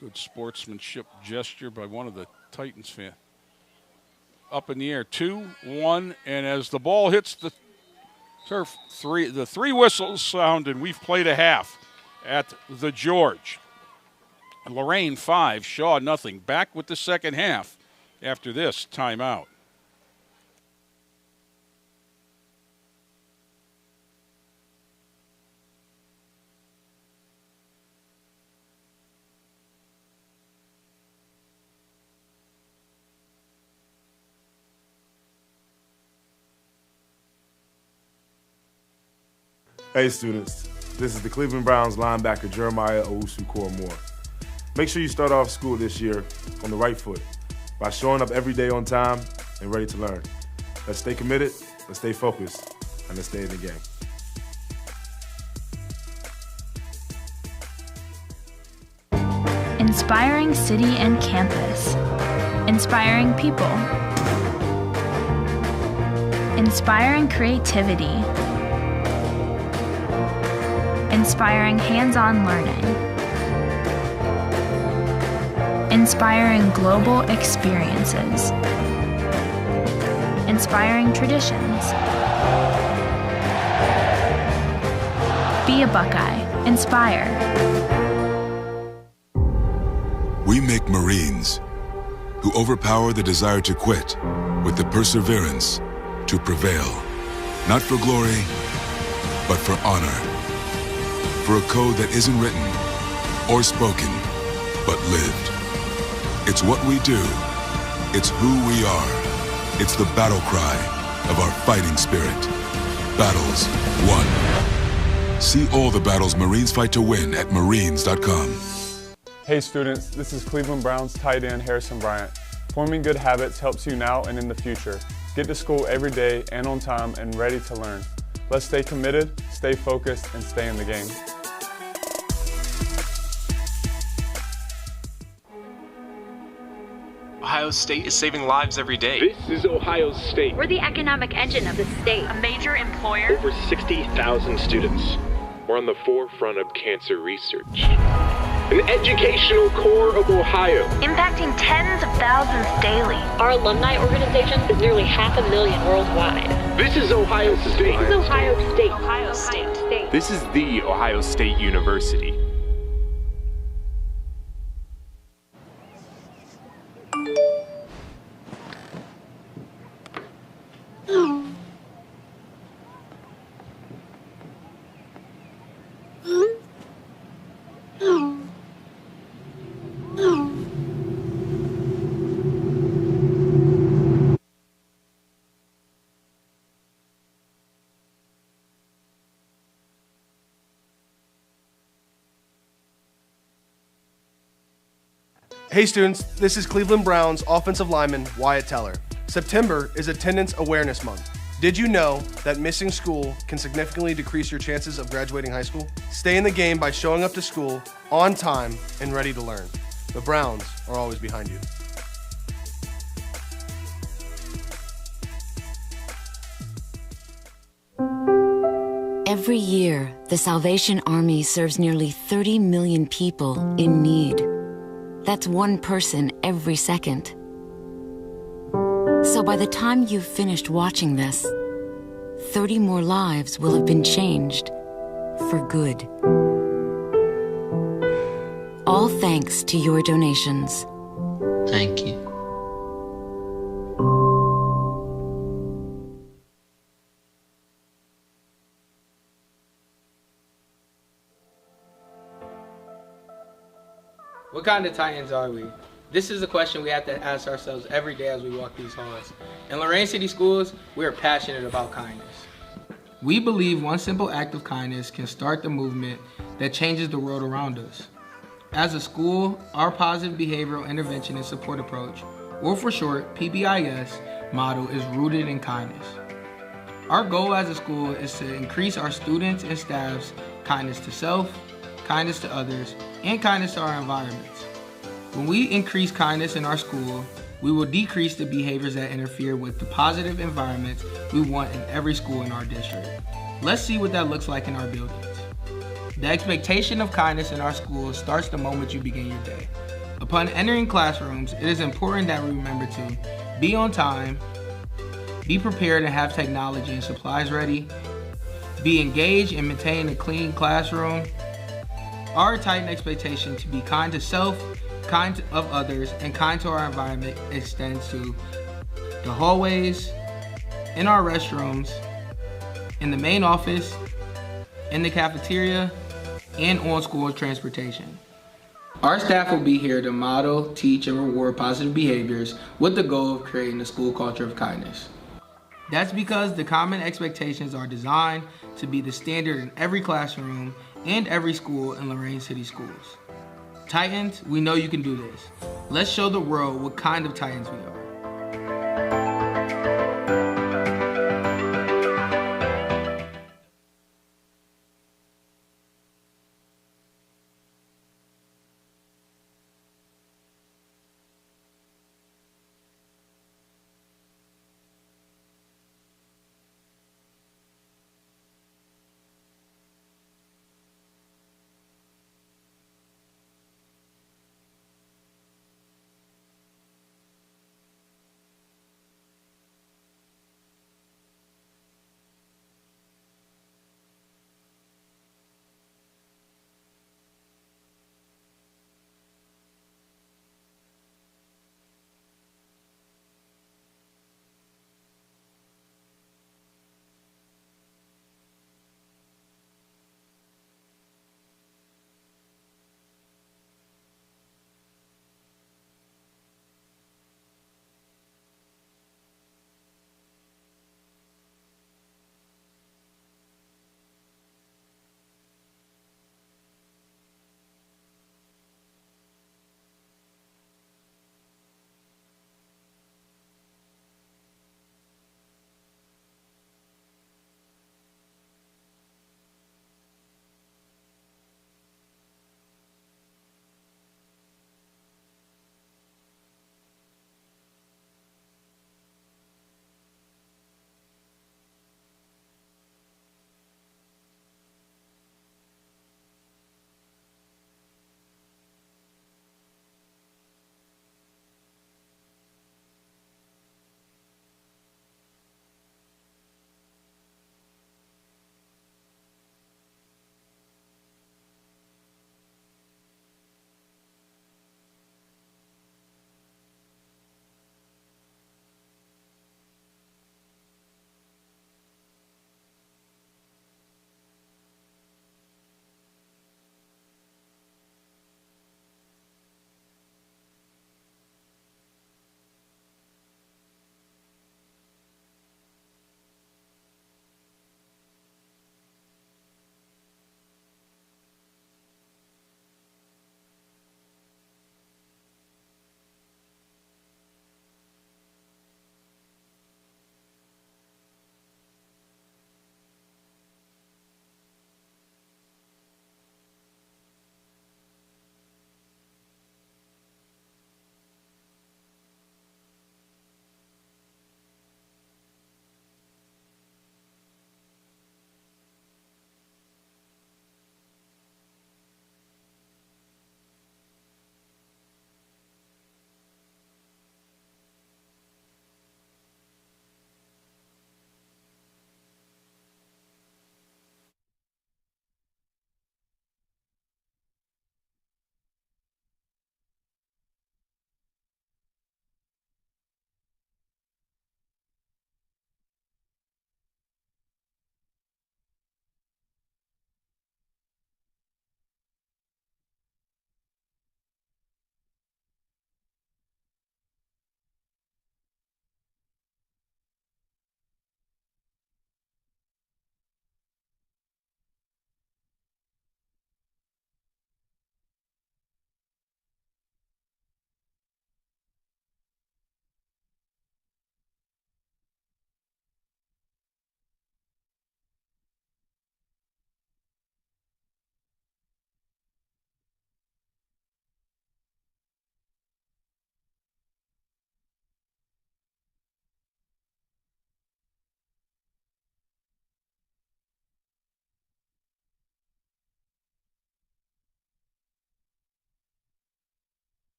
Good sportsmanship gesture by one of the Titans fans. Up in the air, 2-1, and as the ball hits the turf, the three whistles sound, and we've played a half at the George. Lorain 5, Shaw nothing. Back with the second half after this timeout. Hey students, this is the Cleveland Browns linebacker Jeremiah Owusu-Koramoah. Make sure you start off school this year on the right foot by showing up every day on time and ready to learn. Let's stay committed, let's stay focused, and let's stay in the game. Inspiring city and campus. Inspiring people. Inspiring creativity. Inspiring hands-on learning. Inspiring global experiences. Inspiring traditions. Be a Buckeye. Inspire. We make Marines who overpower the desire to quit with the perseverance to prevail. Not for glory, but for honor. For a code that isn't written or spoken, but lived. It's what we do. It's who we are. It's the battle cry of our fighting spirit. Battles won. See all the battles Marines fight to win at marines.com. Hey students, this is Cleveland Browns tight end Harrison Bryant. Forming good habits helps you now and in the future. Get to school every day and on time and ready to learn. Let's stay committed, stay focused, and stay in the game. Ohio State is saving lives every day. This is Ohio State. We're the economic engine of the state. A major employer. Over 60,000 students. We're on the forefront of cancer research. An educational core of Ohio. Impacting tens of thousands daily. Our alumni organization is nearly 500,000 worldwide. This is Ohio State. This is Ohio State. Ohio State. This is the Ohio State University. Hey students, this is Cleveland Browns offensive lineman Wyatt Teller. September is Attendance Awareness Month. Did you know that missing school can significantly decrease your chances of graduating high school? Stay in the game by showing up to school on time and ready to learn. The Browns are always behind you. Every year, the Salvation Army serves nearly 30 million people in need. That's one person every second. So by the time you've finished watching this, 30 more lives will have been changed for good. All thanks to your donations. Thank you. What kind of Titans are we? This is a question we have to ask ourselves every day as we walk these halls. In Lorain City Schools, we are passionate about kindness. We believe one simple act of kindness can start the movement that changes the world around us. As a school, our positive behavioral intervention and support approach, or for short, PBIS, model is rooted in kindness. Our goal as a school is to increase our students and staff's kindness to self, kindness to others, and kindness to our environments. When we increase kindness in our school, we will decrease the behaviors that interfere with the positive environments we want in every school in our district. Let's see what that looks like in our buildings. The expectation of kindness in our schools starts the moment you begin your day. Upon entering classrooms, it is important that we remember to be on time, be prepared and have technology and supplies ready, be engaged and maintain a clean classroom. Our Titan expectation to be kind to self, kind of others, and kind to our environment extends to the hallways, in our restrooms, in the main office, in the cafeteria, and on school transportation. Our staff will be here to model, teach, and reward positive behaviors with the goal of creating a school culture of kindness. That's because the common expectations are designed to be the standard in every classroom and every school in Lorain City Schools. Titans, we know you can do this. Let's show the world what kind of Titans we are.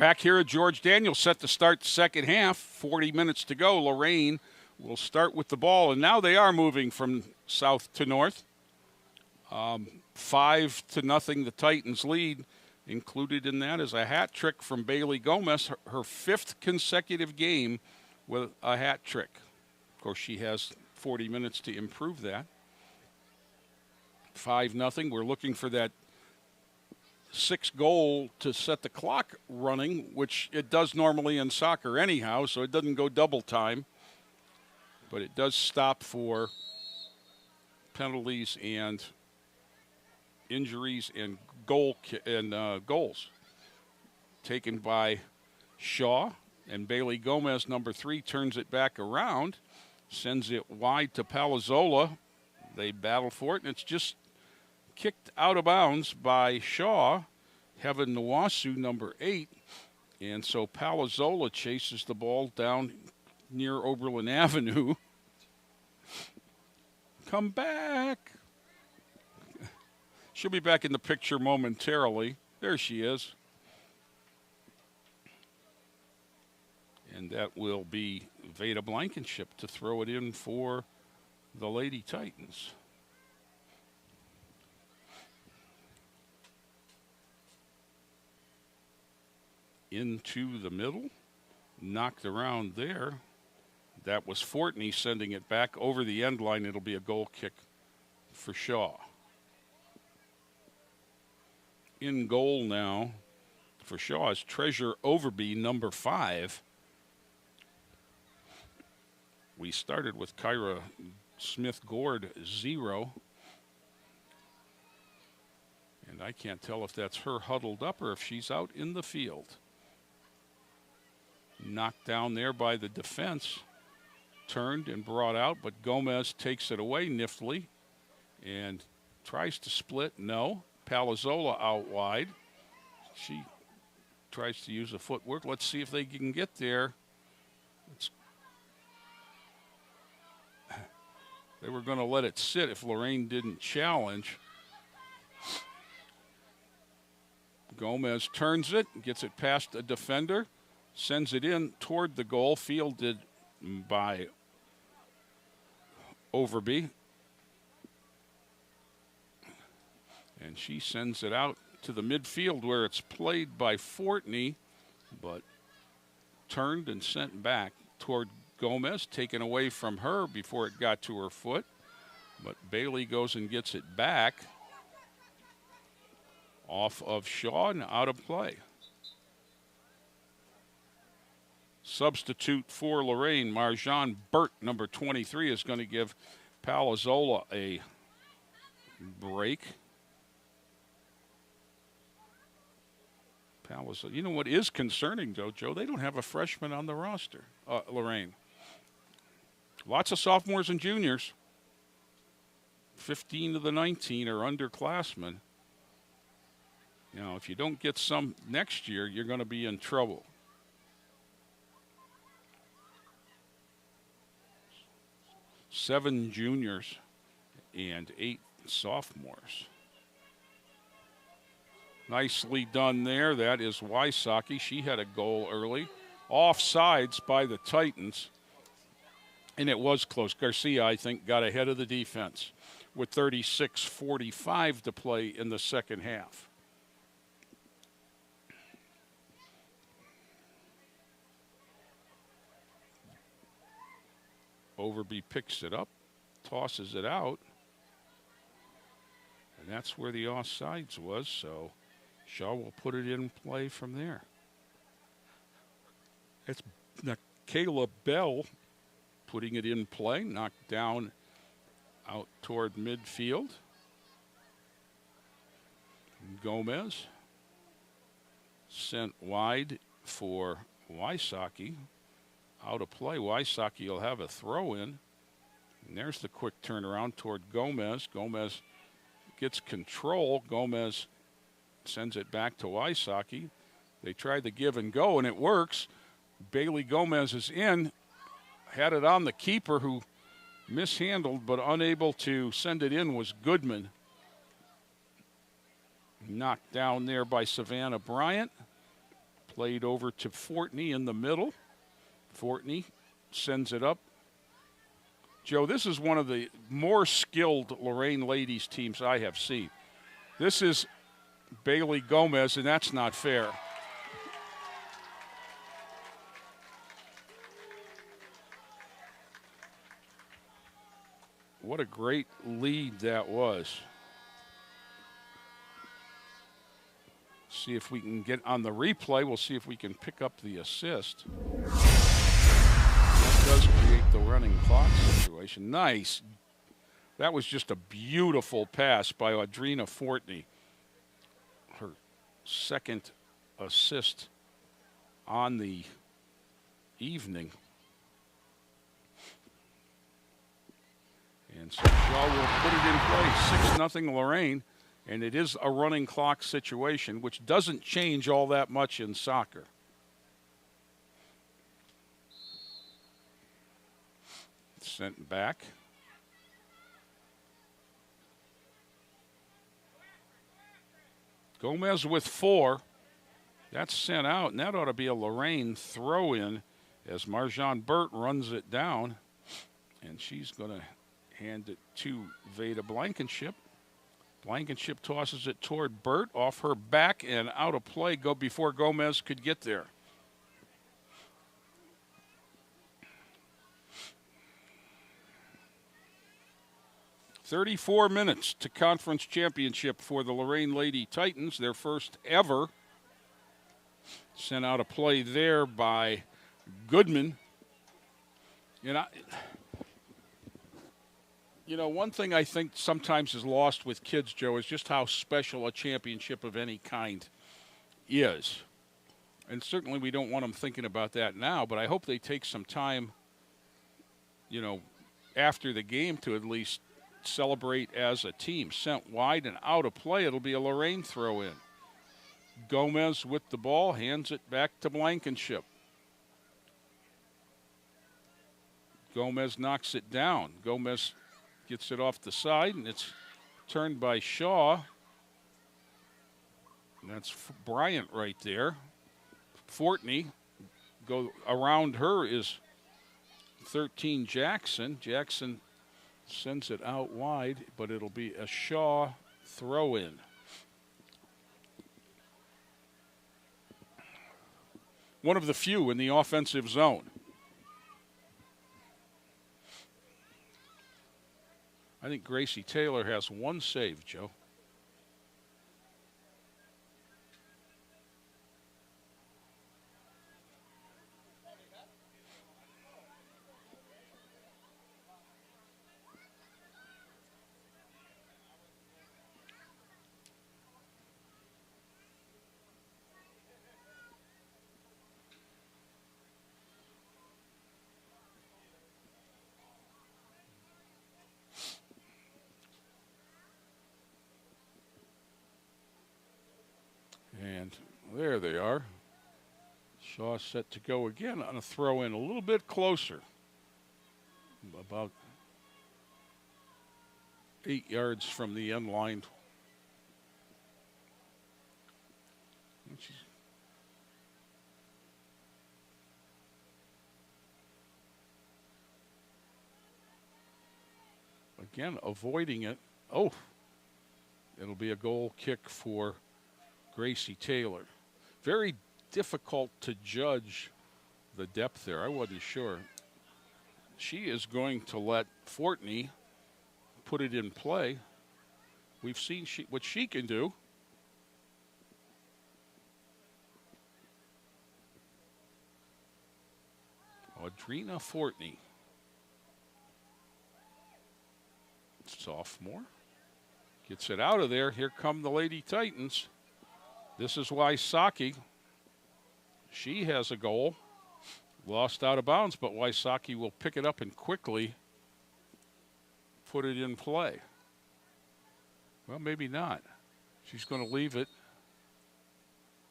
Back here at George Daniel, set to start the second half. 40 minutes to go. Lorain will start with the ball, and now they are moving from south to north. 5-0, the Titans lead. Included in that is a hat trick from Bailey Gomez, her fifth consecutive game with a hat trick. Of course, she has 40 minutes to improve that. 5-0. We're looking for that 6th goal to set the clock running, which it does normally in soccer anyhow, so it doesn't go double time. But it does stop for penalties and injuries and goals. Taken by Shaw, and Bailey Gomez, number 3, turns it back around, sends it wide to Palazzola. They battle for it, and it's just kicked out of bounds by Shaw, Heaven Nwasu, number 8. And so Palazzola chases the ball down near Oberlin Avenue. Come back. She'll be back in the picture momentarily. There she is. And that will be Veda Blankenship to throw it in for the Lady Titans. Into the middle, knocked around there. That was Fortney sending it back over the end line. It'll be a goal kick for Shaw. In goal now for Shaw is Treasure Overby, number 5. We started with Kyra Smith-Gord, 0. And I can't tell if that's her huddled up or if she's out in the field. Knocked down there by the defense. Turned and brought out, but Gomez takes it away niftily and tries to split. No. Palazzola out wide. She tries to use the footwork. Let's see if they can get there. They were going to let it sit if Lorain didn't challenge. Gomez turns it, gets it past a defender, sends it in toward the goal, fielded by Overby. And she sends it out to the midfield where it's played by Fortney, but turned and sent back toward Gomez, taken away from her before it got to her foot. But Bailey goes and gets it back off of Shaw and out of play. Substitute for Lorain, Marjan Burt, number 23, is going to give Palazzola a break. Palazzola, you know what is concerning, though, Joe? They don't have a freshman on the roster, Lorain. Lots of sophomores and juniors. 15 of the 19 are underclassmen. You know, if you don't get some next year, you're going to be in trouble. Seven juniors and 8 sophomores. Nicely done there. That is Wysocki. She had a goal early. Offsides by the Titans. And it was close. Garcia, I think, got ahead of the defense with 36:45 to play in the second half. Overby picks it up, tosses it out. And that's where the offsides was, so Shaw will put it in play from there. It's Kayla Bell putting it in play, knocked down out toward midfield. Gomez sent wide for Wysocki. Out of play. Wysocki will have a throw in. And there's the quick turnaround toward Gomez. Gomez gets control. Gomez sends it back to Wysocki. They tried the give and go, and it works. Bailey Gomez is in. Had it on the keeper, who mishandled but unable to send it in was Goodman. Knocked down there by Savannah Bryant. Played over to Fortney in the middle. Fortney sends it up. Joe, this is one of the more skilled Lorain ladies teams I have seen. This is Bailey Gomez, and that's not fair. What a great lead that was. See if we can get on the replay. We'll see if we can pick up the assist. That does create the running clock situation. Nice. That was just a beautiful pass by Audrina Fortney. Her second assist on the evening. And so Shaw will put it in play. 6-0 Lorain. And it is a running clock situation, which doesn't change all that much in soccer. Sent back. Gomez with 4. That's sent out, and that ought to be a Lorain throw-in as Marjan Burt runs it down. And she's going to hand it to Veda Blankenship. Blankenship tosses it toward Burt, off her back and out of play before Gomez could get there. "34 minutes to conference championship for the Lorain Lady Titans, their first ever. Sent out a play there by Goodman. You know, one thing I think sometimes is lost with kids, Joe, is just how special a championship of any kind is. And certainly we don't want them thinking about that now, but I hope they take some time, after the game to at least celebrate as a team. Sent wide and out of play. It'll be a Lorain throw-in. Gomez with the ball, hands it back to Blankenship. Gomez knocks it down. Gomez gets it off the side, and it's turned by Shaw. And that's Bryant right there. Fortney, go around her is 13 Jackson. Jackson sends it out wide, but it'll be a Shaw throw-in. One of the few in the offensive zone. I think Gracie Taylor has one save, Joe. And there they are. Shaw set to go again on a throw in a little bit closer. About 8 yards from the end line. Again, avoiding it. Oh, it'll be a goal kick for Gracie Taylor. Very difficult to judge the depth there. I wasn't sure. She is going to let Fortney put it in play. We've seen what she can do. Audrina Fortney. Sophomore. Gets it out of there. Here come the Lady Titans. This is Wysocki. She has a goal. Lost out of bounds, but Wysocki will pick it up and quickly put it in play. Well, maybe not. She's going to leave it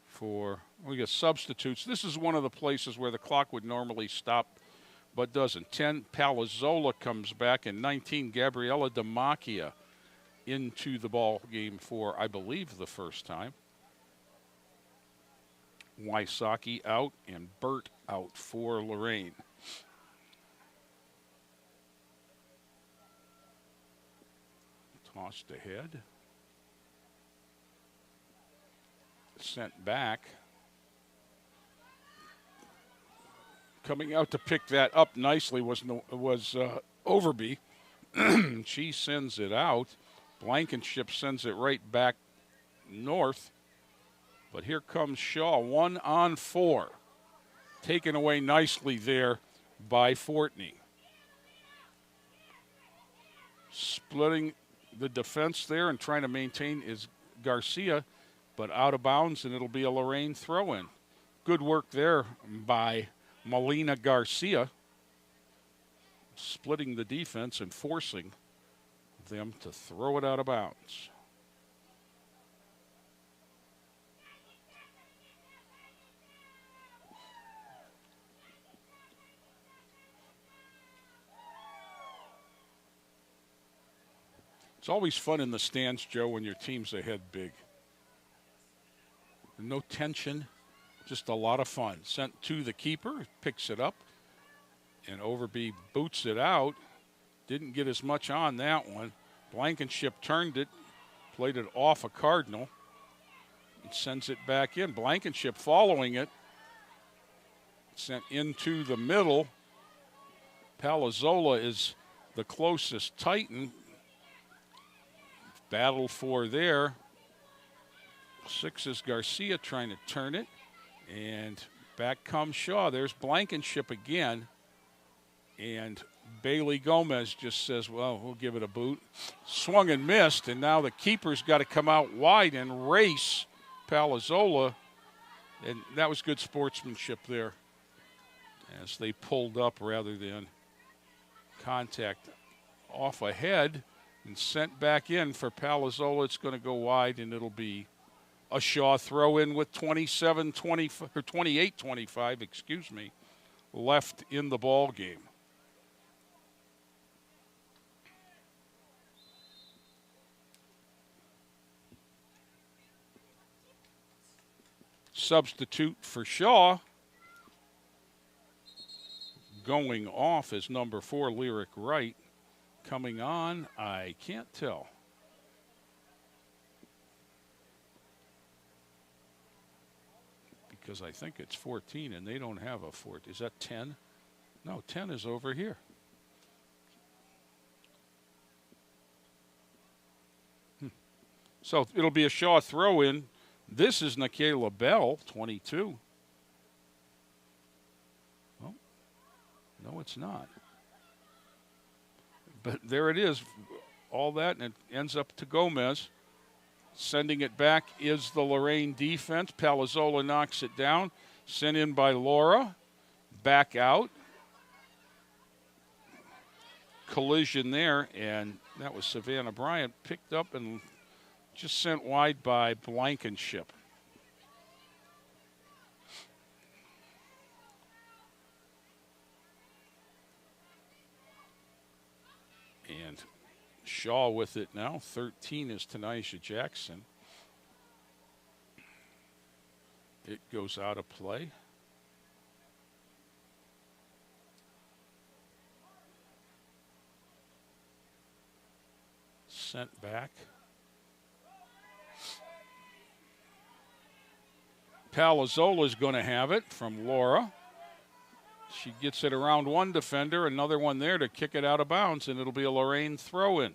for, we got substitutes. This is one of the places where the clock would normally stop, but doesn't. 10, Palazzola comes back, and 19, Gabriella DeMacchia into the ball game for, I believe, the first time. Wysocki out and Burt out for Lorain. Tossed ahead. Sent back. Coming out to pick that up nicely was Overby. She sends it out. Blankenship sends it right back north. But here comes Shaw, 1 on 4. Taken away nicely there by Fortney. Splitting the defense there and trying to maintain is Garcia, but out of bounds, and it'll be a Lorain throw-in. Good work there by Melina Garcia, splitting the defense and forcing them to throw it out of bounds. It's always fun in the stands, Joe, when your team's ahead big. No tension, just a lot of fun. Sent to the keeper, picks it up, and Overby boots it out. Didn't get as much on that one. Blankenship turned it, played it off a Cardinal, and sends it back in. Blankenship following it, sent into the middle. Palazzola is the closest Titan. Battle for there. 6 is Garcia trying to turn it. And back comes Shaw. There's Blankenship again. And Bailey Gomez just says, well, we'll give it a boot. Swung and missed, and now the keeper's got to come out wide and race Palazzola. And that was good sportsmanship there as they pulled up rather than contact off ahead. And sent back in for Palazzola. It's going to go wide, and it'll be a Shaw throw-in with 28-25, left in the ball game. Substitute for Shaw. Going off is number 4, Lyric Wright. Coming on, I can't tell. Because I think it's 14, and they don't have a 14. Is that 10? No, 10 is over here. So it'll be a Shaw throw-in. This is Nikayla Bell, 22. Well, no, it's not. But there it is, all that, and it ends up to Gomez. Sending it back is the Lorain defense. Palazzola knocks it down. Sent in by Laura. Back out. Collision there, and that was Savannah Bryant. Picked up and just sent wide by Blankenship. And Shaw with it now. 13 is Tanisha Jackson. It goes out of play. Sent back. Palazzola's going to have it from Laura. She gets it around one defender, another one there to kick it out of bounds, and it'll be a Lorain throw-in.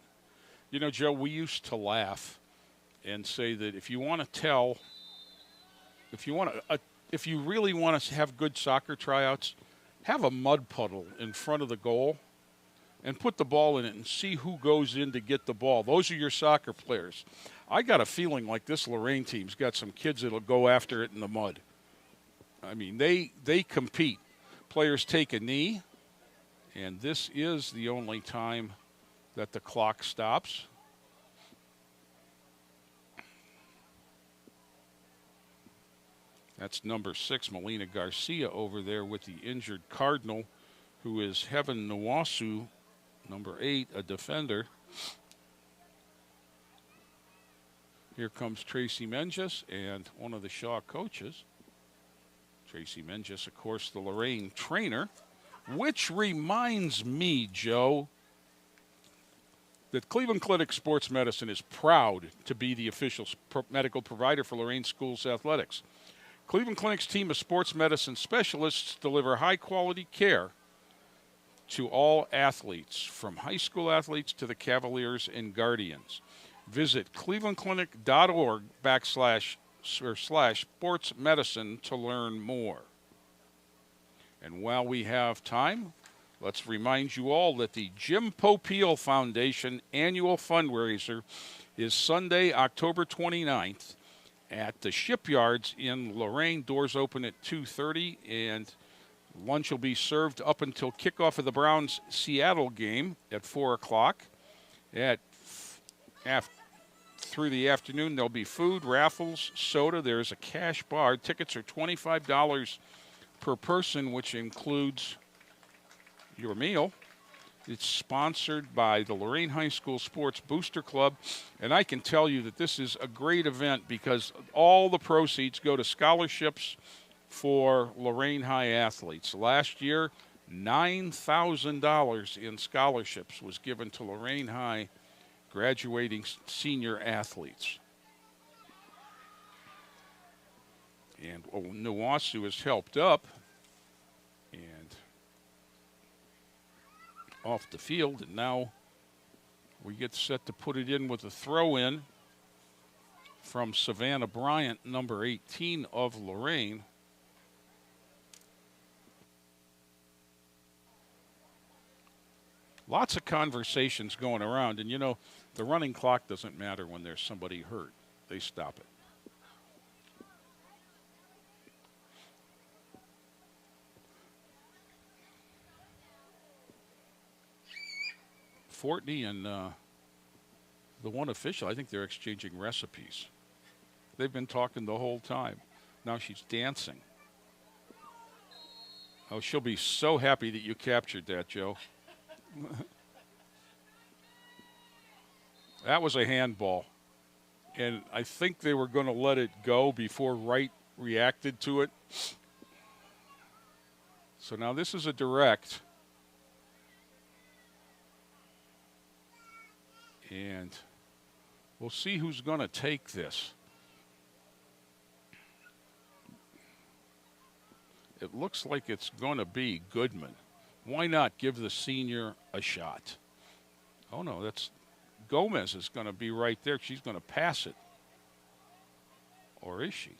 You know, Joe, we used to laugh and say that if you want to tell, if you really want to have good soccer tryouts, have a mud puddle in front of the goal and put the ball in it and see who goes in to get the ball. Those are your soccer players. I got a feeling like this Lorain team's got some kids that'll go after it in the mud. I mean, they compete. Players take a knee, and this is the only time that the clock stops. That's number 6, Melina Garcia, over there with the injured Cardinal, who is Heaven Nwasu, number 8, a defender. Here comes Tracy Menges and one of the Shaw coaches. Tracy Menges, of course, the Lorain trainer, which reminds me, Joe, that Cleveland Clinic Sports Medicine is proud to be the official medical provider for Lorain Schools Athletics. Cleveland Clinic's team of sports medicine specialists deliver high-quality care to all athletes, from high school athletes to the Cavaliers and Guardians. Visit clevelandclinic.org/sports medicine to learn more. And while we have time, let's remind you all that the Jim Popeil Foundation annual fundraiser is Sunday, October 29th at the Shipyards in Lorain. Doors open at 2:30, and lunch will be served up until kickoff of the Browns-Seattle game at 4 o'clock. Through the afternoon, there'll be food, raffles, soda. There's a cash bar. Tickets are $25 per person, which includes your meal. It's sponsored by the Lorain High School Sports Booster Club, and I can tell you that this is a great event because all the proceeds go to scholarships for Lorain High athletes. Last year, $9,000 in scholarships was given to Lorain High graduating senior athletes. And Nawasu has helped up and off the field, and now we get set to put it in with a throw-in from Savannah Bryant, number 18 of Lorain. Lots of conversations going around, and you know, the running clock doesn't matter when there's somebody hurt. They stop it. Fortney and the one official, I think they're exchanging recipes. They've been talking the whole time. Now she's dancing. Oh, she'll be so happy that you captured that, Joe. That was a handball. And I think they were going to let it go before Wright reacted to it. So now this is a direct. And we'll see who's going to take this. It looks like it's going to be Goodman. Why not give the senior a shot? Oh, no, that's Gomez is going to be right there. She's going to pass it. Or is she?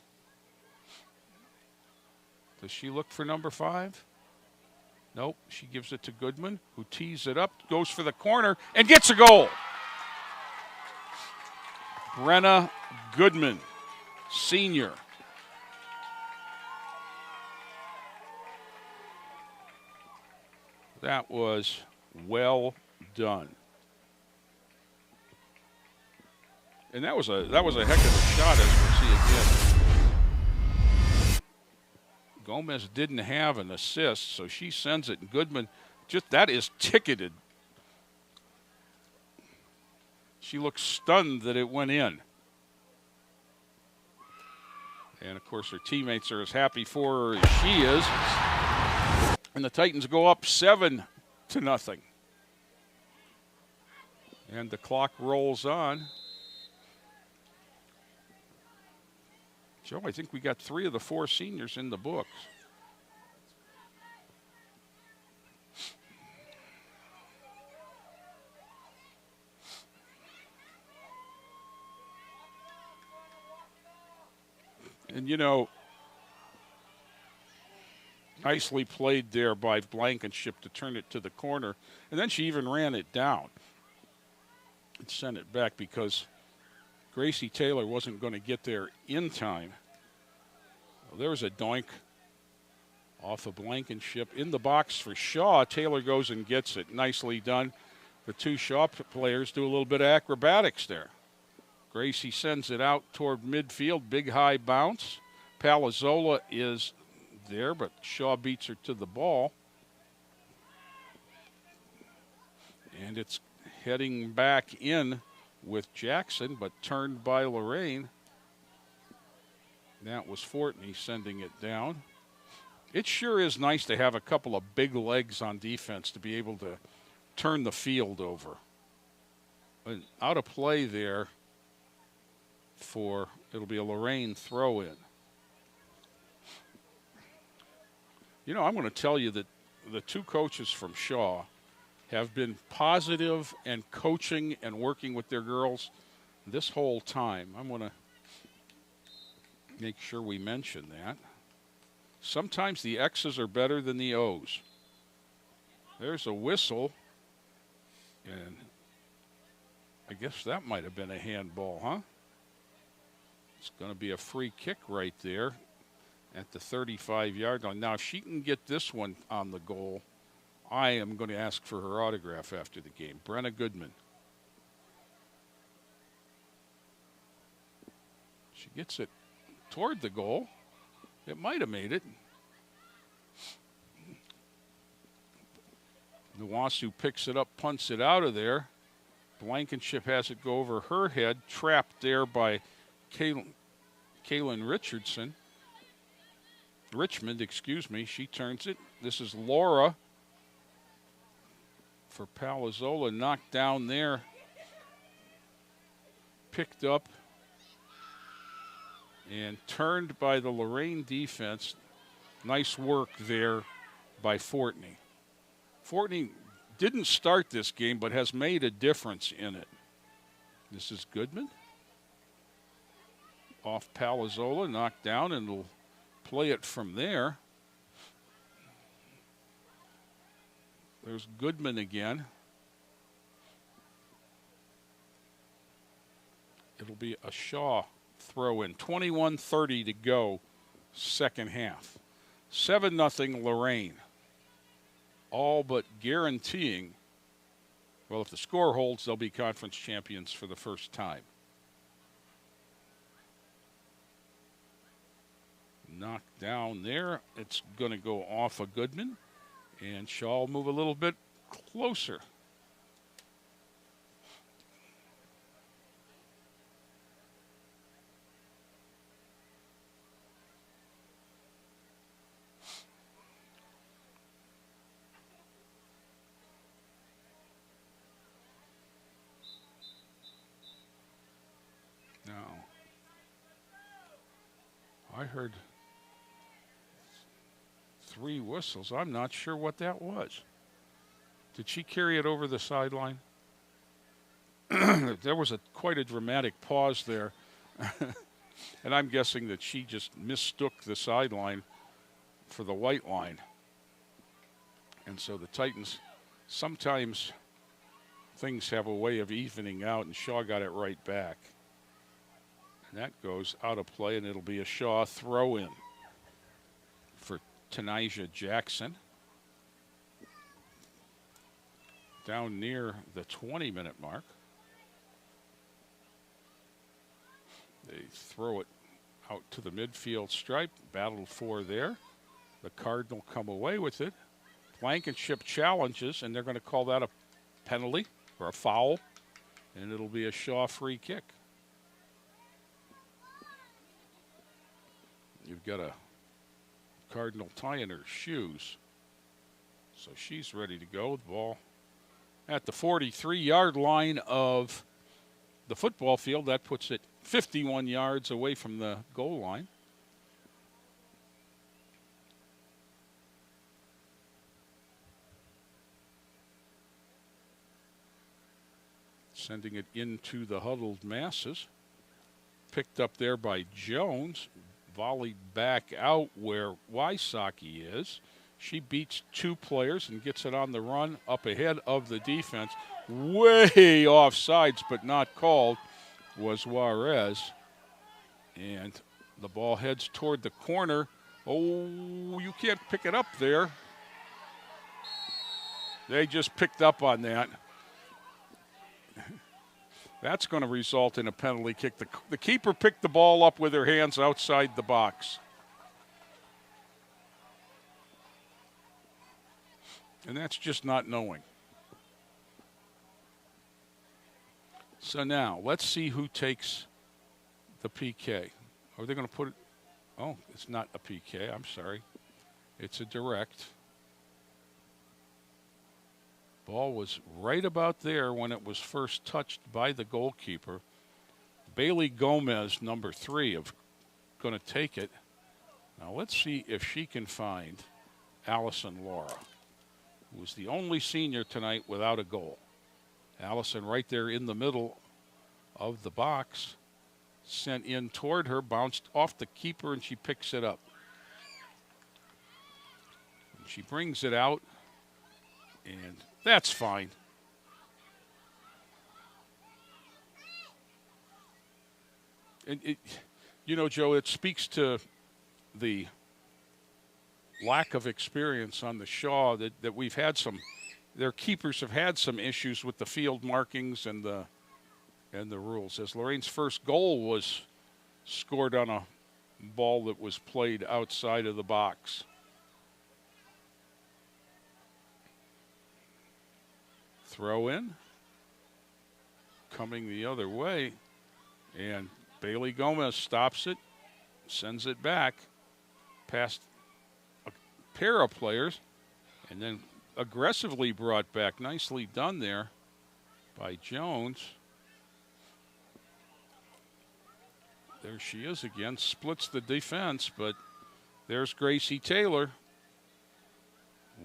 Does she look for number 5? Nope, she gives it to Goodman, who tees it up, goes for the corner, and gets a goal. Brenna Goodman, senior. That was well done. And that was a heck of a shot, as we'll see again. Gomez didn't have an assist, so she sends it, and Goodman, just that is ticketed. She looks stunned that it went in. And, of course, her teammates are as happy for her as she is. And the Titans go up 7-0. And the clock rolls on. Joe, I think we got 3 of the 4 seniors in the books. And, you know, nicely played there by Blankenship to turn it to the corner. And then she even ran it down and sent it back because Gracie Taylor wasn't going to get there in time. Well, there was a doink off of Blankenship in the box for Shaw. Taylor goes and gets it. Nicely done. The 2 Shaw players do a little bit of acrobatics there. Gracie sends it out toward midfield. Big high bounce. Palazzola is there, but Shaw beats her to the ball. And it's heading back in with Jackson, but turned by Lorain. That was Fortney sending it down. it sure is nice to have a couple of big legs on defense to be able to turn the field over. And out of play there it'll be a Lorain throw in. You know, I'm going to tell you that the two coaches from Shaw have been positive and coaching and working with their girls this whole time. I'm going to make sure we mention that. Sometimes the X's are better than the O's. There's a whistle, and I guess that might have been a handball, huh? It's going to be a free kick right there at the 35-yard line. Now, if she can get this one on the goal, I am going to ask for her autograph after the game. Brenna Goodman. She gets it toward the goal. It might have made it. Nuwasu picks it up, punts it out of there. Blankenship has it go over her head, trapped there by Kaylin Richmond, excuse me. She turns it. This is Laura for Palazzola, knocked down there. Picked up and turned by the Lorain defense. Nice work there by Fortney. Fortney didn't start this game, but has made a difference in it. This is Goodman. Off Palazzola, knocked down, and will play it from there. There's Goodman again. It'll be a Shaw throw in. 21:30 to go, second half. 7-0 Lorain. All but guaranteeing, well, if the score holds, they'll be conference champions for the first time. Knocked down there. It's going to go off of Goodman, and Shaw will move a little bit closer. Now, I heard 3 whistles. I'm not sure what that was. Did she carry it over the sideline? There was quite a dramatic pause there. And I'm guessing that she just mistook the sideline for the white line. And so the Titans, sometimes things have a way of evening out, and Shaw got it right back. And that goes out of play, and it'll be a Shaw throw-in for Tanijah Jackson. Down near the 20-minute mark. They throw it out to the midfield stripe. Battled for there. The Cardinal come away with it. Blankenship challenges, and they're going to call that a penalty or a foul. And it'll be a Shaw free kick. You've got a Cardinal tie in her shoes. So she's ready to go. The ball at the 43-yard line of the football field. That puts it 51 yards away from the goal line. Sending it into the huddled masses. Picked up there by Jones. Volleyed back out where Wysocki is. She beats 2 players and gets it on the run up ahead of the defense. Way off sides, but not called, was Juarez. And the ball heads toward the corner. Oh, you can't pick it up there. They just picked up on that. That's going to result in a penalty kick. The keeper picked the ball up with her hands outside the box. And that's just not knowing. So now, let's see who takes the PK. Are they going to put it? Oh, it's not a PK. I'm sorry. It's a direct. Ball was right about there when it was first touched by the goalkeeper. Bailey Gomez, number 3, going to take it. Now let's see if she can find Allison Laura, who was the only senior tonight without a goal. Allison right there in the middle of the box, sent in toward her, bounced off the keeper, and she picks it up. And she brings it out, and that's fine. And Joe, it speaks to the lack of experience on the Shaw that we've had their keepers have had some issues with the field markings and the rules. As Lorain's first goal was scored on a ball that was played outside of the box. Throw in, coming the other way, and Bailey Gomez stops it, sends it back past a pair of players, and then aggressively brought back. Nicely done there by Jones. There she is again, splits the defense, but there's Gracie Taylor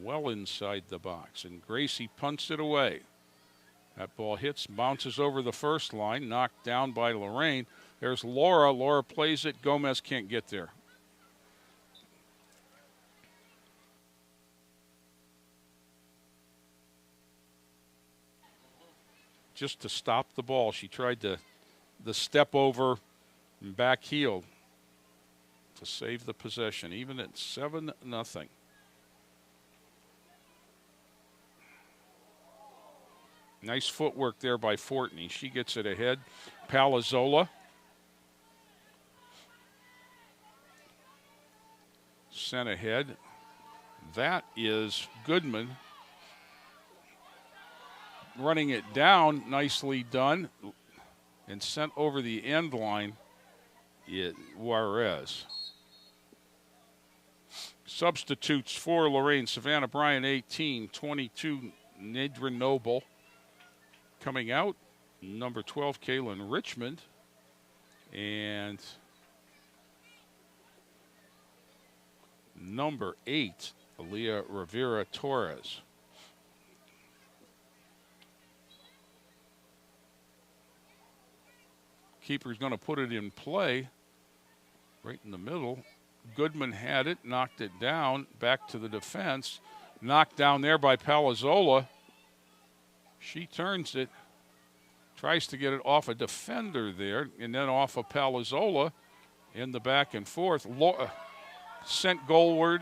well inside the box, and Gracie punts it away. That ball hits, bounces over the first line, knocked down by Lorain. There's Laura. Laura plays it. Gomez can't get there. Just to stop the ball, she tried the step over and back heel to save the possession, even at 7-0. Nice footwork there by Fortney. She gets it ahead. Palazzola sent ahead. That is Goodman running it down. Nicely done. And sent over the end line. Juarez. Substitutes for Lorain: Savannah Bryan, 18, 22, Nadra Noble. Coming out, number 12, Kaylin Richmond. And number 8, Aaliyah Rivera Torres. Keeper's going to put it in play right in the middle. Goodman had it, knocked it down, back to the defense. Knocked down there by Palazzola. She turns it, tries to get it off a defender there, and then off of Palazzola in the back and forth. Sent goalward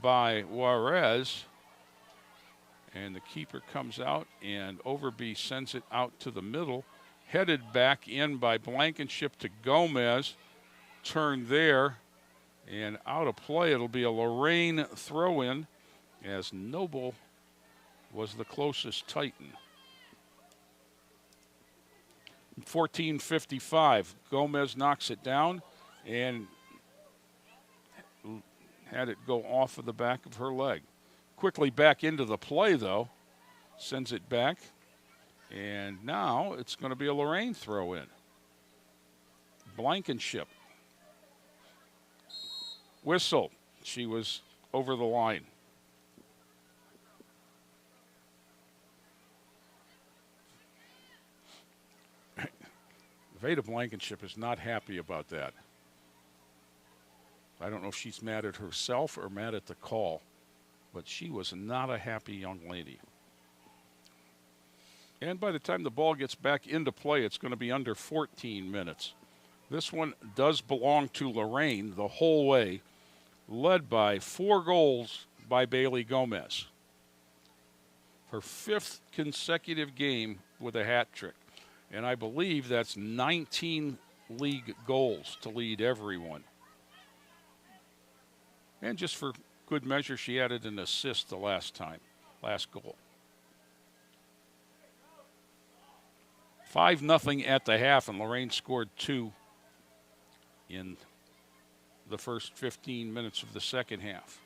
by Juarez. And the keeper comes out, and Overby sends it out to the middle. Headed back in by Blankenship to Gomez. Turned there, and out of play. It'll be a Lorain throw-in as Noble was the closest Titan. 14:55. Gomez knocks it down and had it go off of the back of her leg. Quickly back into the play, though. Sends it back. And now it's going to be a Lorain throw-in. Blankenship. Whistle. She was over the line. Veda Blankenship is not happy about that. I don't know if she's mad at herself or mad at the call, but she was not a happy young lady. And by the time the ball gets back into play, it's going to be under 14 minutes. This one does belong to Lorain the whole way, led by 4 goals by Bailey Gomez. Her 5th consecutive game with a hat trick. And I believe that's 19 league goals to lead everyone. And just for good measure, she added an assist the last goal. 5-0 at the half, and Lorain scored 2 in the first 15 minutes of the second half.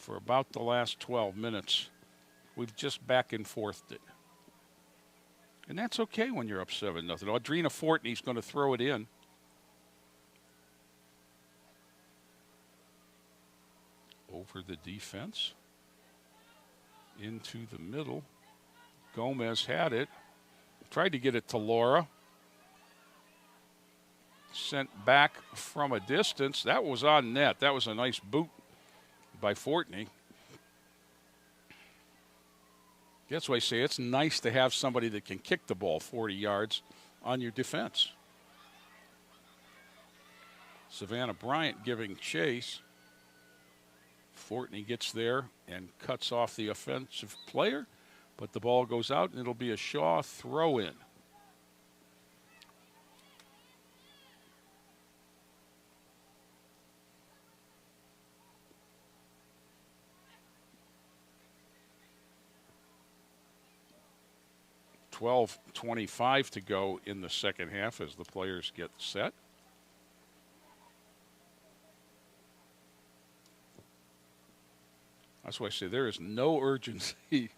for about the last 12 minutes. We've just back and forthed it. And that's okay when you're up 7-0. Audrina Fortney's going to throw it in. Over the defense. Into the middle. Gomez had it. Tried to get it to Laura. Sent back from a distance. That was on net. That was a nice boot by Fortney. That's why I say it's nice to have somebody that can kick the ball 40 yards on your defense. Savannah Bryant giving chase. Fortney gets there and cuts off the offensive player, but the ball goes out and it'll be a Shaw throw-in. .25 to go in the second half as the players get set. That's why I say there is no urgency.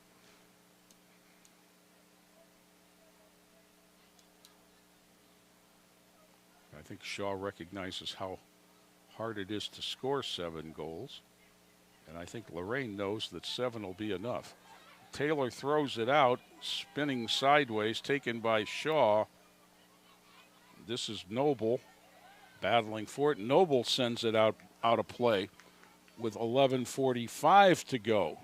I think Shaw recognizes how hard it is to score 7 goals. And I think Lorain knows that 7 will be enough. Taylor throws it out, spinning sideways, taken by Shaw. This is Noble battling for it. Noble sends it out of play with 11:45 to go.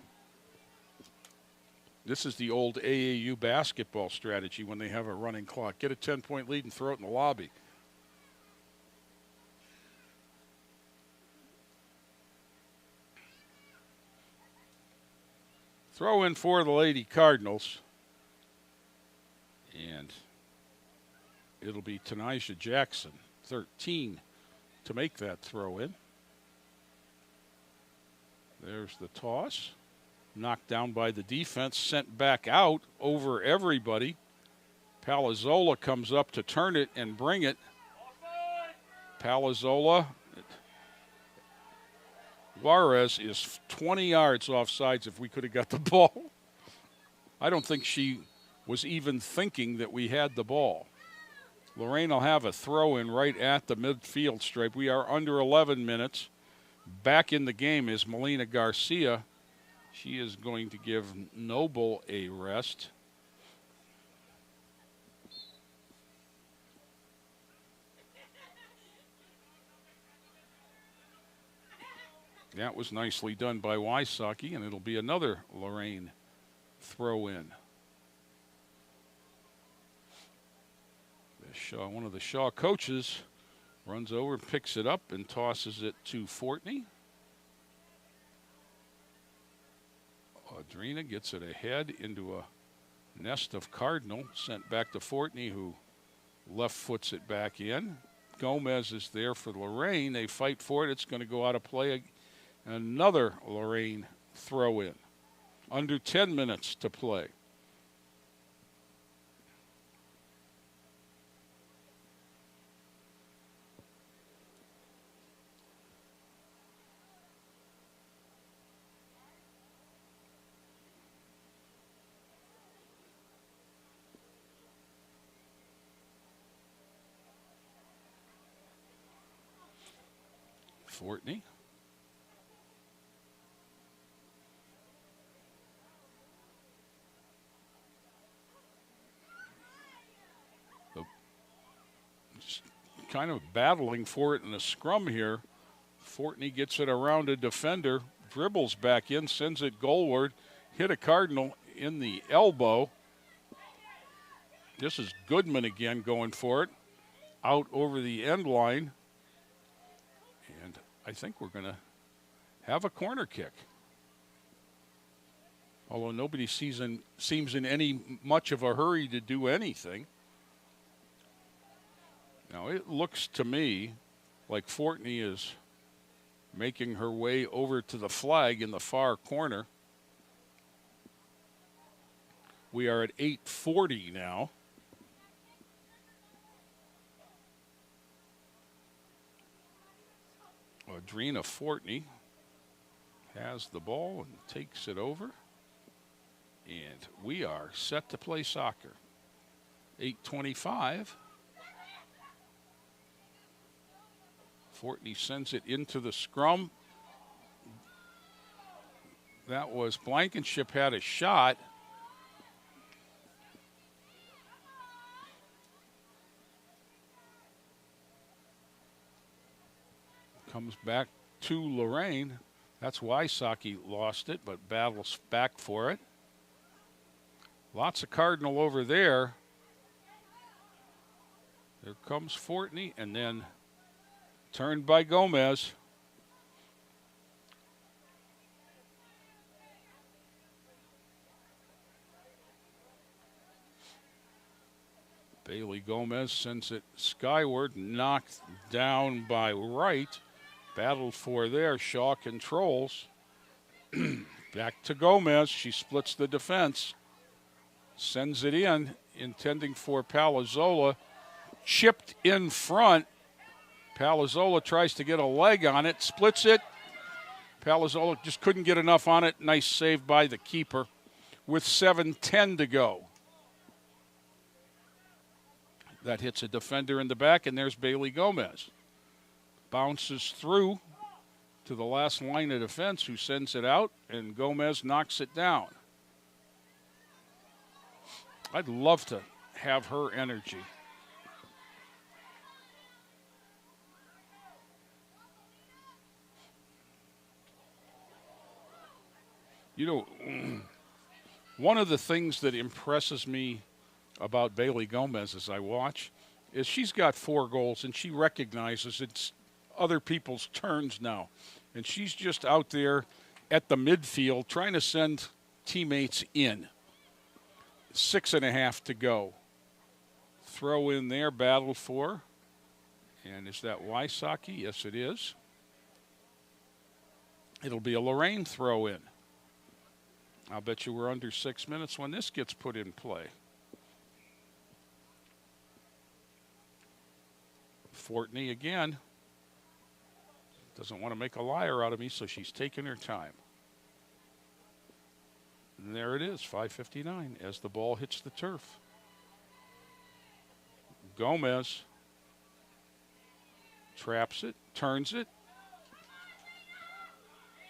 This is the old AAU basketball strategy when they have a running clock. Get a 10-point lead and throw it in the lobby. Throw in for the Lady Cardinals. And it'll be Tanisha Jackson, 13, to make that throw in. There's the toss. Knocked down by the defense, sent back out over everybody. Palazzola comes up to turn it and bring it. Palazzola. Juarez is 20 yards offsides if we could have got the ball. I don't think she was even thinking that we had the ball. Lorain will have a throw-in right at the midfield stripe. We are under 11 minutes. Back in the game is Melina Garcia. She is going to give Noble a rest. That was nicely done by Wysocki, and it'll be another Lorain throw-in. One of the Shaw coaches runs over, picks it up, and tosses it to Fortney. Audrina gets it ahead into a nest of Cardinal, sent back to Fortney, who left foots it back in. Gomez is there for Lorain. They fight for it. It's going to go out of play. Another Lorain throw-in. Under 10 minutes to play. Fortney. Just kind of battling for it in the scrum here. Fortney gets it around a defender, dribbles back in, sends it goalward, hit a Cardinal in the elbow. This is Goodman again going for it, out over the end line. And I think we're going to have a corner kick. Although nobody seems in any much of a hurry to do anything. Now it looks to me like Fortney is making her way over to the flag in the far corner. We are at 8:40 now. Audrina Fortney has the ball and takes it over. And we are set to play soccer. 8:25. Fortney sends it into the scrum. That was Blankenship had a shot. Comes back to Lorain. That's why Saki lost it, but battles back for it. Lots of Cardinal over there. There comes Fortney, and then turned by Gomez. Bailey Gomez sends it skyward, knocked down by Wright. Battled for there. Shaw controls. Back to Gomez. She splits the defense. Sends it in, intending for Palazzola. Chipped in front. Palazzola tries to get a leg on it. Splits it. Palazzola just couldn't get enough on it. Nice save by the keeper with 7:10 to go. That hits a defender in the back, and there's Bailey Gomez. Bounces through to the last line of defense, who sends it out, and Gomez knocks it down. I'd love to have her energy. You know, one of the things that impresses me about Bailey Gomez as I watch is she's got 4 goals, and she recognizes it's other people's turns now. And she's just out there at the midfield trying to send teammates in. 6.5 to go. Throw in there, battle for. And is that Wysocki? Yes, it is. It'll be a Lorain throw in. I'll bet you we're under 6 minutes when this gets put in play. Fortney again. Doesn't want to make a liar out of me, so she's taking her time. And there it is, 5:59, as the ball hits the turf. Gomez traps it, turns it.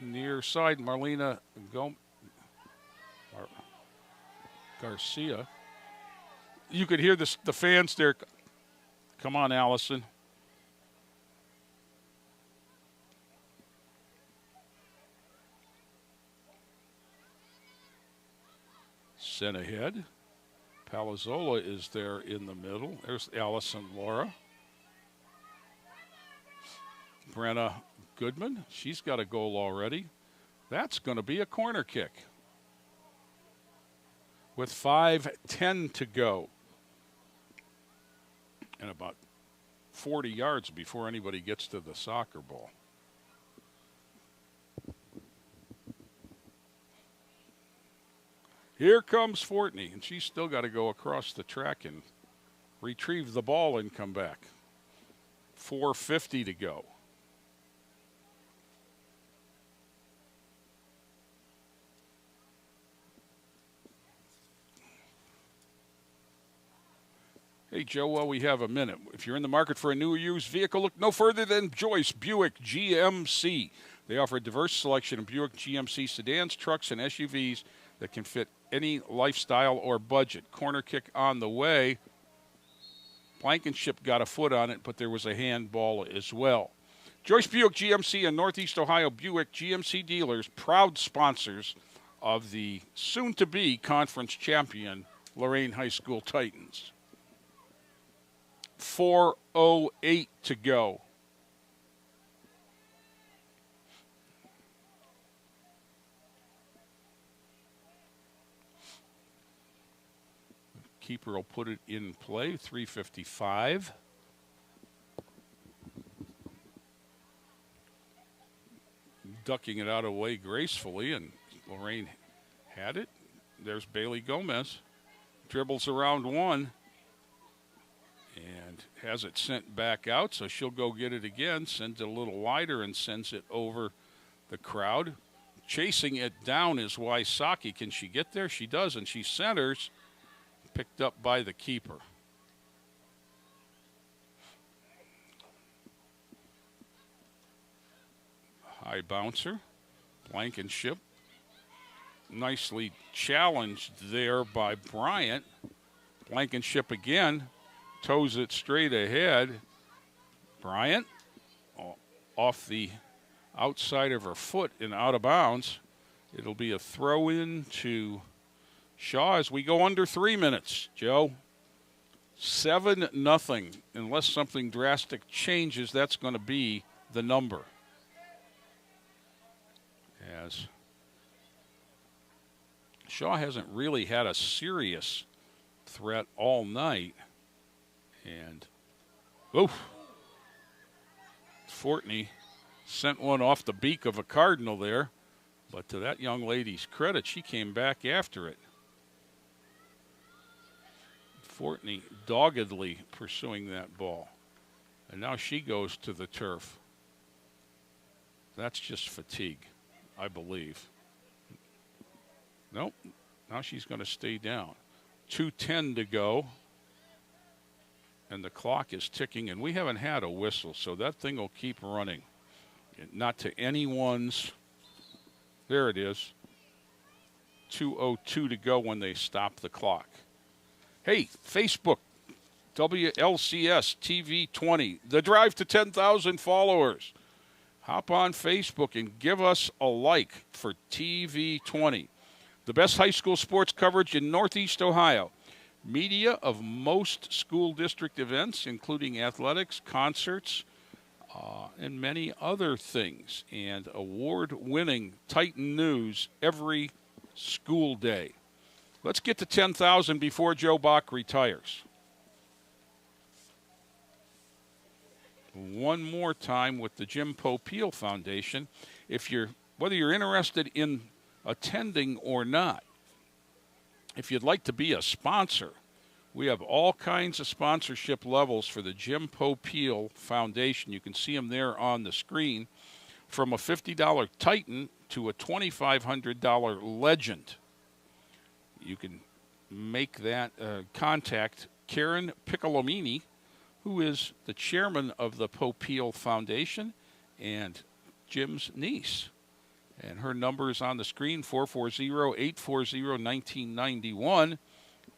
Near side, Marlena Garcia. You could hear the fans there. Come on, Allison. Sent ahead. Palazzola is there in the middle. There's Allison Laura. Brenna Goodman, she's got a goal already. That's going to be a corner kick. With 5:10 to go. And about 40 yards before anybody gets to the soccer ball. Here comes Fortney, and she's still got to go across the track and retrieve the ball and come back. 4:50 to go. Hey, Joe, well, we have a minute. If you're in the market for a new or used vehicle, look no further than Joyce Buick GMC. They offer a diverse selection of Buick GMC sedans, trucks, and SUVs that can fit any lifestyle or budget. Corner kick on the way. Blankenship got a foot on it, but there was a handball as well. Joyce Buick GMC and Northeast Ohio Buick GMC dealers, proud sponsors of the soon-to-be conference champion Lorain High School Titans. 4:08 to go. Keeper will put it in play. 3:55. Ducking it out of the way gracefully, and Lorain had it. There's Bailey Gomez. Dribbles around one. And has it sent back out, so she'll go get it again, sends it a little wider and sends it over the crowd. chasing it down is Wysocki. Can she get there? She does, and she centers, picked up by the keeper. High bouncer, Blankenship. Nicely challenged there by Bryant. Blankenship again, toes it straight ahead. Bryant off the outside of her foot and out of bounds. It'll be a throw in to Shaw as we go under 3 minutes. Joe, 7-0. Unless something drastic changes, that's going to be the number. As Shaw hasn't really had a serious threat all night. And, Fortney sent one off the beak of a Cardinal there. But to that young lady's credit, she came back after it. Fortney doggedly pursuing that ball. And now she goes to the turf. That's just fatigue, I believe. Nope. Now she's going to stay down. 2:10 to go. And the clock is ticking, and we haven't had a whistle, so that thing will keep running. Not to anyone's. There it is. 2:02 to go when they stop the clock. Hey, Facebook, WLCS TV 20, the drive to 10,000 followers. Hop on Facebook and give us a like for TV 20. The best high school sports coverage in Northeast Ohio. Media of most school district events, including athletics, concerts, and many other things. And award-winning Titan news every school day. Let's get to 10,000 before Joe Bach retires. One more time with the Jim Popeil Foundation. Whether you're interested in attending or not, if you'd like to be a sponsor, we have all kinds of sponsorship levels for the Jim Popeil Foundation. You can see them there on the screen, from a $50 Titan to a $2,500 Legend. You can make that contact Karen Piccolomini, who is the chairman of the Popeil Foundation and Jim's niece. And her number is on the screen, 440-840-1991.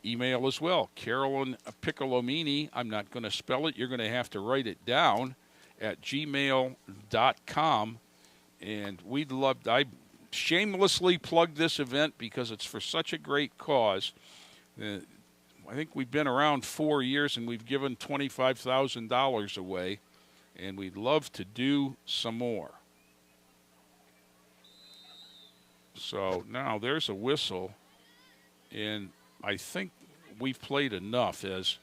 Email as well, Carolyn Piccolomini. I'm not going to spell it. You're going to have to write it down at gmail.com. And we'd love, I shamelessly plugged this event because it's for such a great cause. I think we've been around 4 years and we've given $25,000 away. And we'd love to do some more. So now there's a whistle, and I think we've played enough as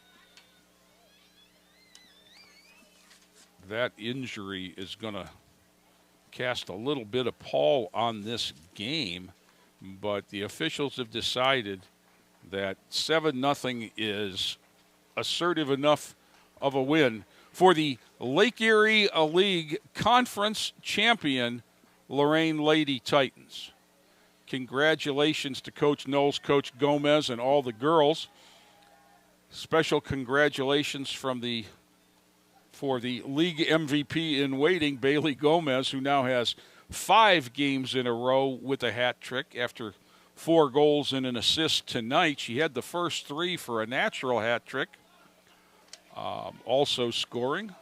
that injury is going to cast a little bit of pall on this game, but the officials have decided that 7-0 is assertive enough of a win for the Lake Erie League Conference champion Lorain Lady Titans. Congratulations to Coach Knowles, Coach Gomez, and all the girls. Special congratulations for the league MVP in waiting, Bailey Gomez, who now has 5 games in a row with a hat trick after 4 goals and an assist tonight. She had the first 3 for a natural hat trick. Also scoring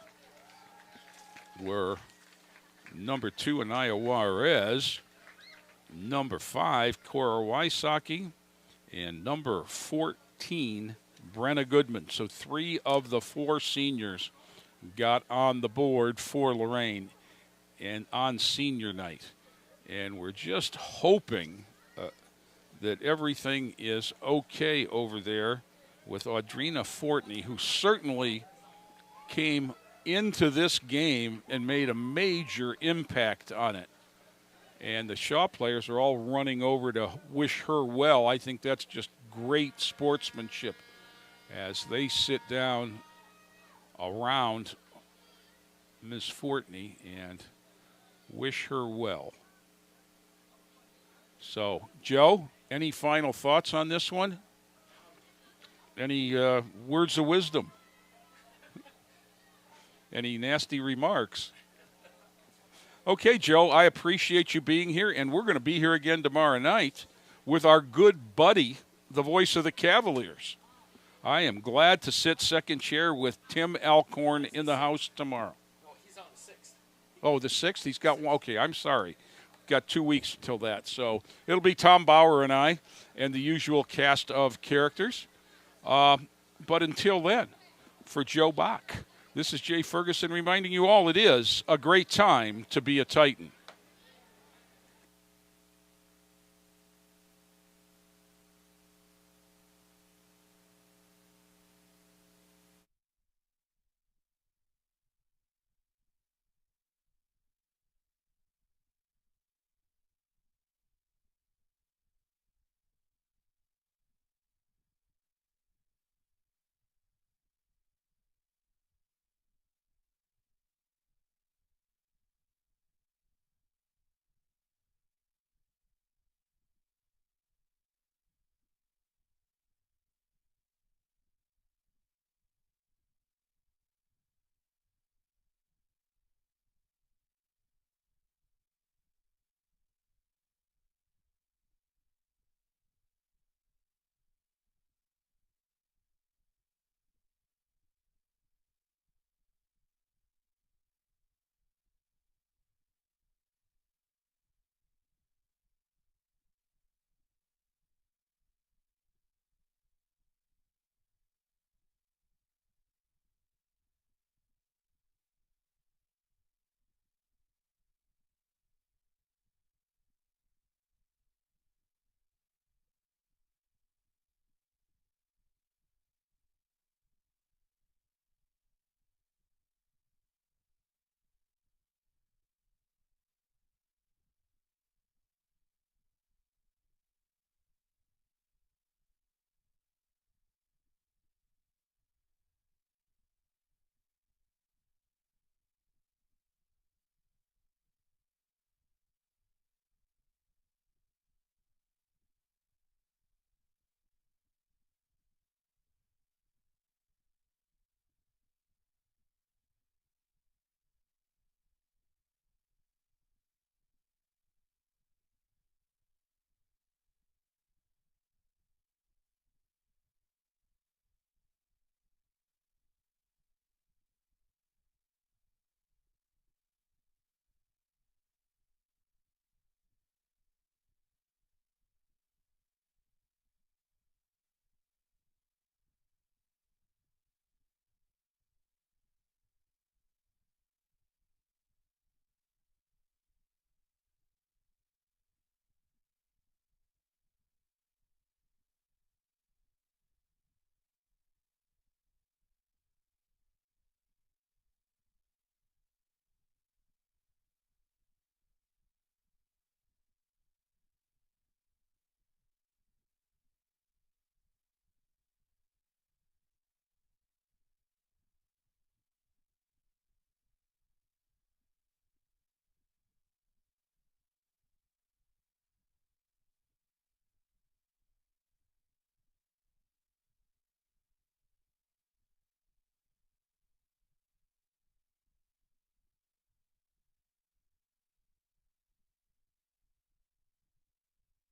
were number 2, Anaya Juarez, number 5, Cora Wysocki, and number 14, Brenna Goodman. So 3 of the 4 seniors got on the board for Lorain and on senior night. And we're just hoping that everything is okay over there with Audrina Fortney, who certainly came into this game and made a major impact on it. And the Shaw players are all running over to wish her well. I think that's just great sportsmanship as they sit down around Ms. Fortney and wish her well. So, Joe, any final thoughts on this one? Any words of wisdom? Any nasty remarks? Okay, Joe, I appreciate you being here, and we're going to be here again tomorrow night with our good buddy, the voice of the Cavaliers. I am glad to sit second chair with Tim Alcorn in the house tomorrow. No, he's on the 6th. Oh, the 6th? He's got one. Okay, I'm sorry. Got 2 weeks till that. So it'll be Tom Bauer and I and the usual cast of characters. But until then, for Joe Bach, this is Jay Ferguson reminding you all it is a great time to be a Titan.